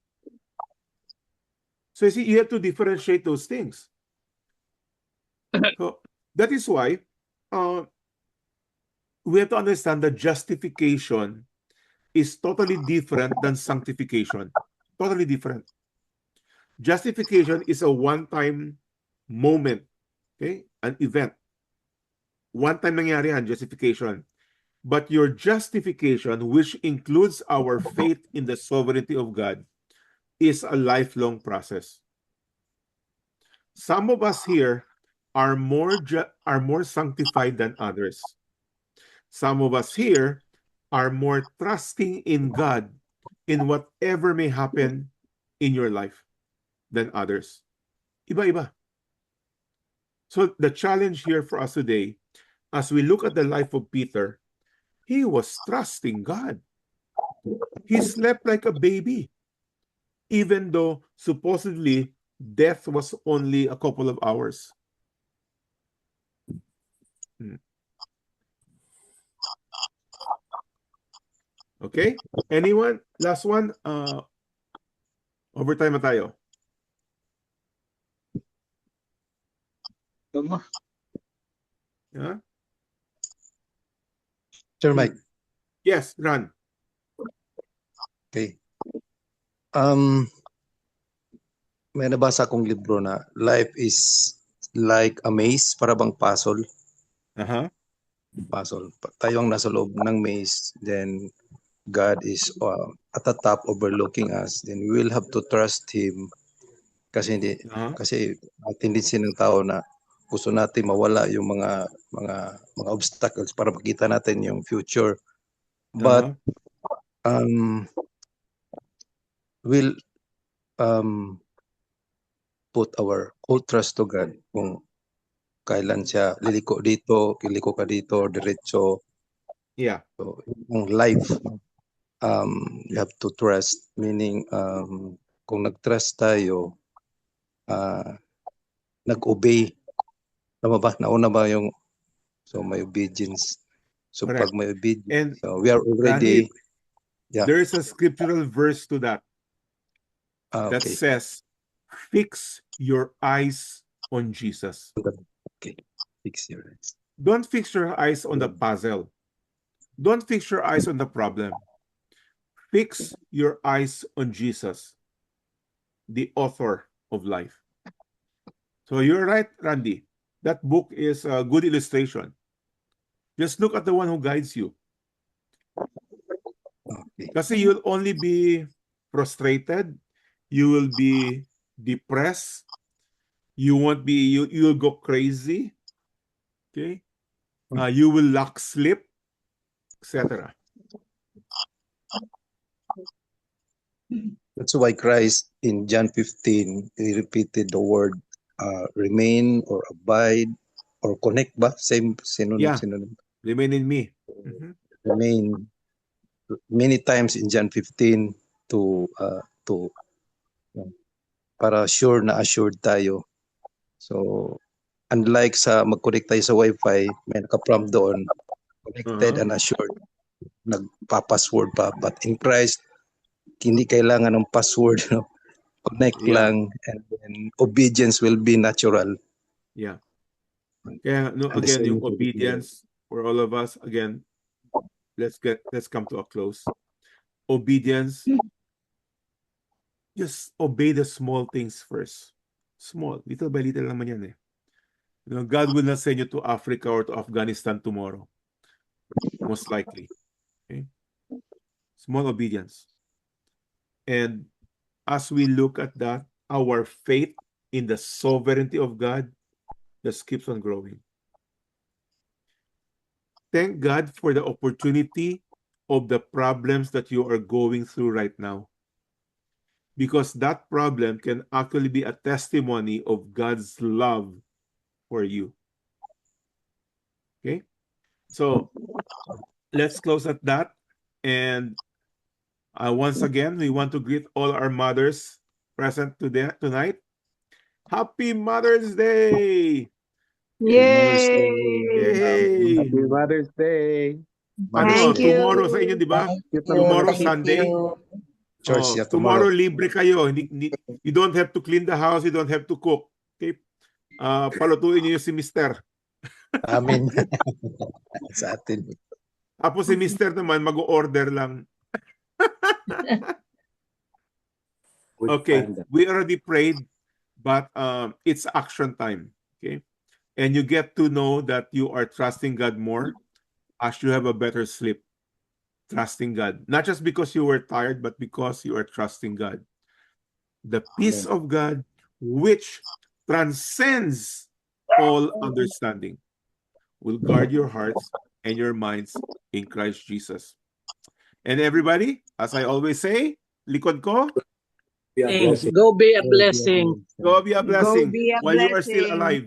So you see, you have to differentiate those things. So that is why we have to understand that justification is totally different than sanctification. Totally different. Justification is a one-time moment, okay? An event. One-time nangyari yan, justification. But your justification, which includes our faith in the sovereignty of God, is a lifelong process. Some of us here are more sanctified than others. Some of us here are more trusting in God in whatever may happen in your life than others. Iba-iba. So the challenge here for us today, as we look at the life of Peter, he was trusting God. He slept like a baby, even though supposedly death was only a couple of hours. Okay? Anyone? Last one? Overtime na tayo. Yeah? Sir Mike. Yes, Ran. Okay. May nabasa akong libro na life is like a maze, para bang puzzle. Puzzle. Tayo ang nasa loob ng maze, then God is at the top overlooking us. Then we will have to trust Him. Kasi kasi tendency ng tao na gusto natin mawala yung mga obstacles para makita natin yung future. But we'll put our whole trust to God kung kailan siya liliko dito, liliko ka dito, diretso. Yeah. So, yung life, you have to trust, meaning kung nag-trust tayo, nag-obey. Tama ba? Nauna ba yung may obedience. So Correct. pag may obedience, And so we are already, there is a scriptural verse to that that okay. says, fix your eyes on Jesus. Okay, fix your eyes. Don't fix your eyes on the puzzle. Don't fix your eyes on the problem. Fix your eyes on Jesus, the author of life. So you're right, Randy. That book is a good illustration. Just look at the one who guides you. Kasi you'll only be frustrated, you will be depressed, you'll go crazy, okay? You will lack sleep, etc. That's why Christ in John 15, he repeated the word remain or abide or connect ba? Same synonym. Remain in me. Remain many times in John 15 to para sure na assured tayo. So unlike sa mag-connect tayo sa Wi-Fi, may naka-prompt doon, connected and assured, nagpa-password pa. But in Christ, hindi kailangan ng password. No? Connect lang, and then obedience will be natural. Yeah. Kaya again, yung obedience for all of us, again, let's come to a close. Obedience, just obey the small things first. Small, little by little naman yan eh. God will not send you to Africa or to Afghanistan tomorrow. Most likely. Okay? Small obedience. And as we look at that, our faith in the sovereignty of God just keeps on growing. Thank God for the opportunity of the problems that you are going through right now. Because that problem can actually be a testimony of God's love for you. Okay? So, let's close at that. And once again, we want to greet all our mothers present tonight. Happy Mother's Day! Yay! Happy Mother's Day! Thank you. Tomorrow sa inyo, di ba? Tomorrow Sunday. Church, tomorrow libre kayo. You don't have to clean the house, you don't have to cook. Okay? Palutuin niyo si Mister. Amen. Sa atin. Tapos si Mister naman mag-order lang. Okay, we already prayed, but it's action time. Okay, and you get to know that you are trusting God more as you have a better sleep. Trusting God, not just because you were tired, but because you are trusting God. The peace of God, which transcends all understanding, will guard your hearts and your minds in Christ Jesus. And everybody, as I always say, likod ko, go be a blessing. Go be a blessing while you are still alive.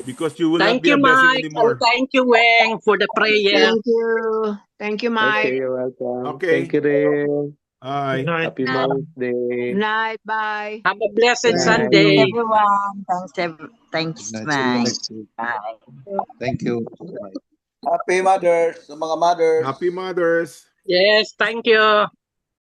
Because you will not be a blessing anymore. Thank you, Weng, for the prayer. Thank you. Thank you, Mike. Okay, you're welcome. Okay. Thank you, Rin. Bye. Happy Mother's Day. Night, bye. Have a blessed Bye. Sunday. Everyone, thanks, Mike. Bye. Thank you. Happy Mothers, sa mga mothers. Happy Mothers. Yes, thank you.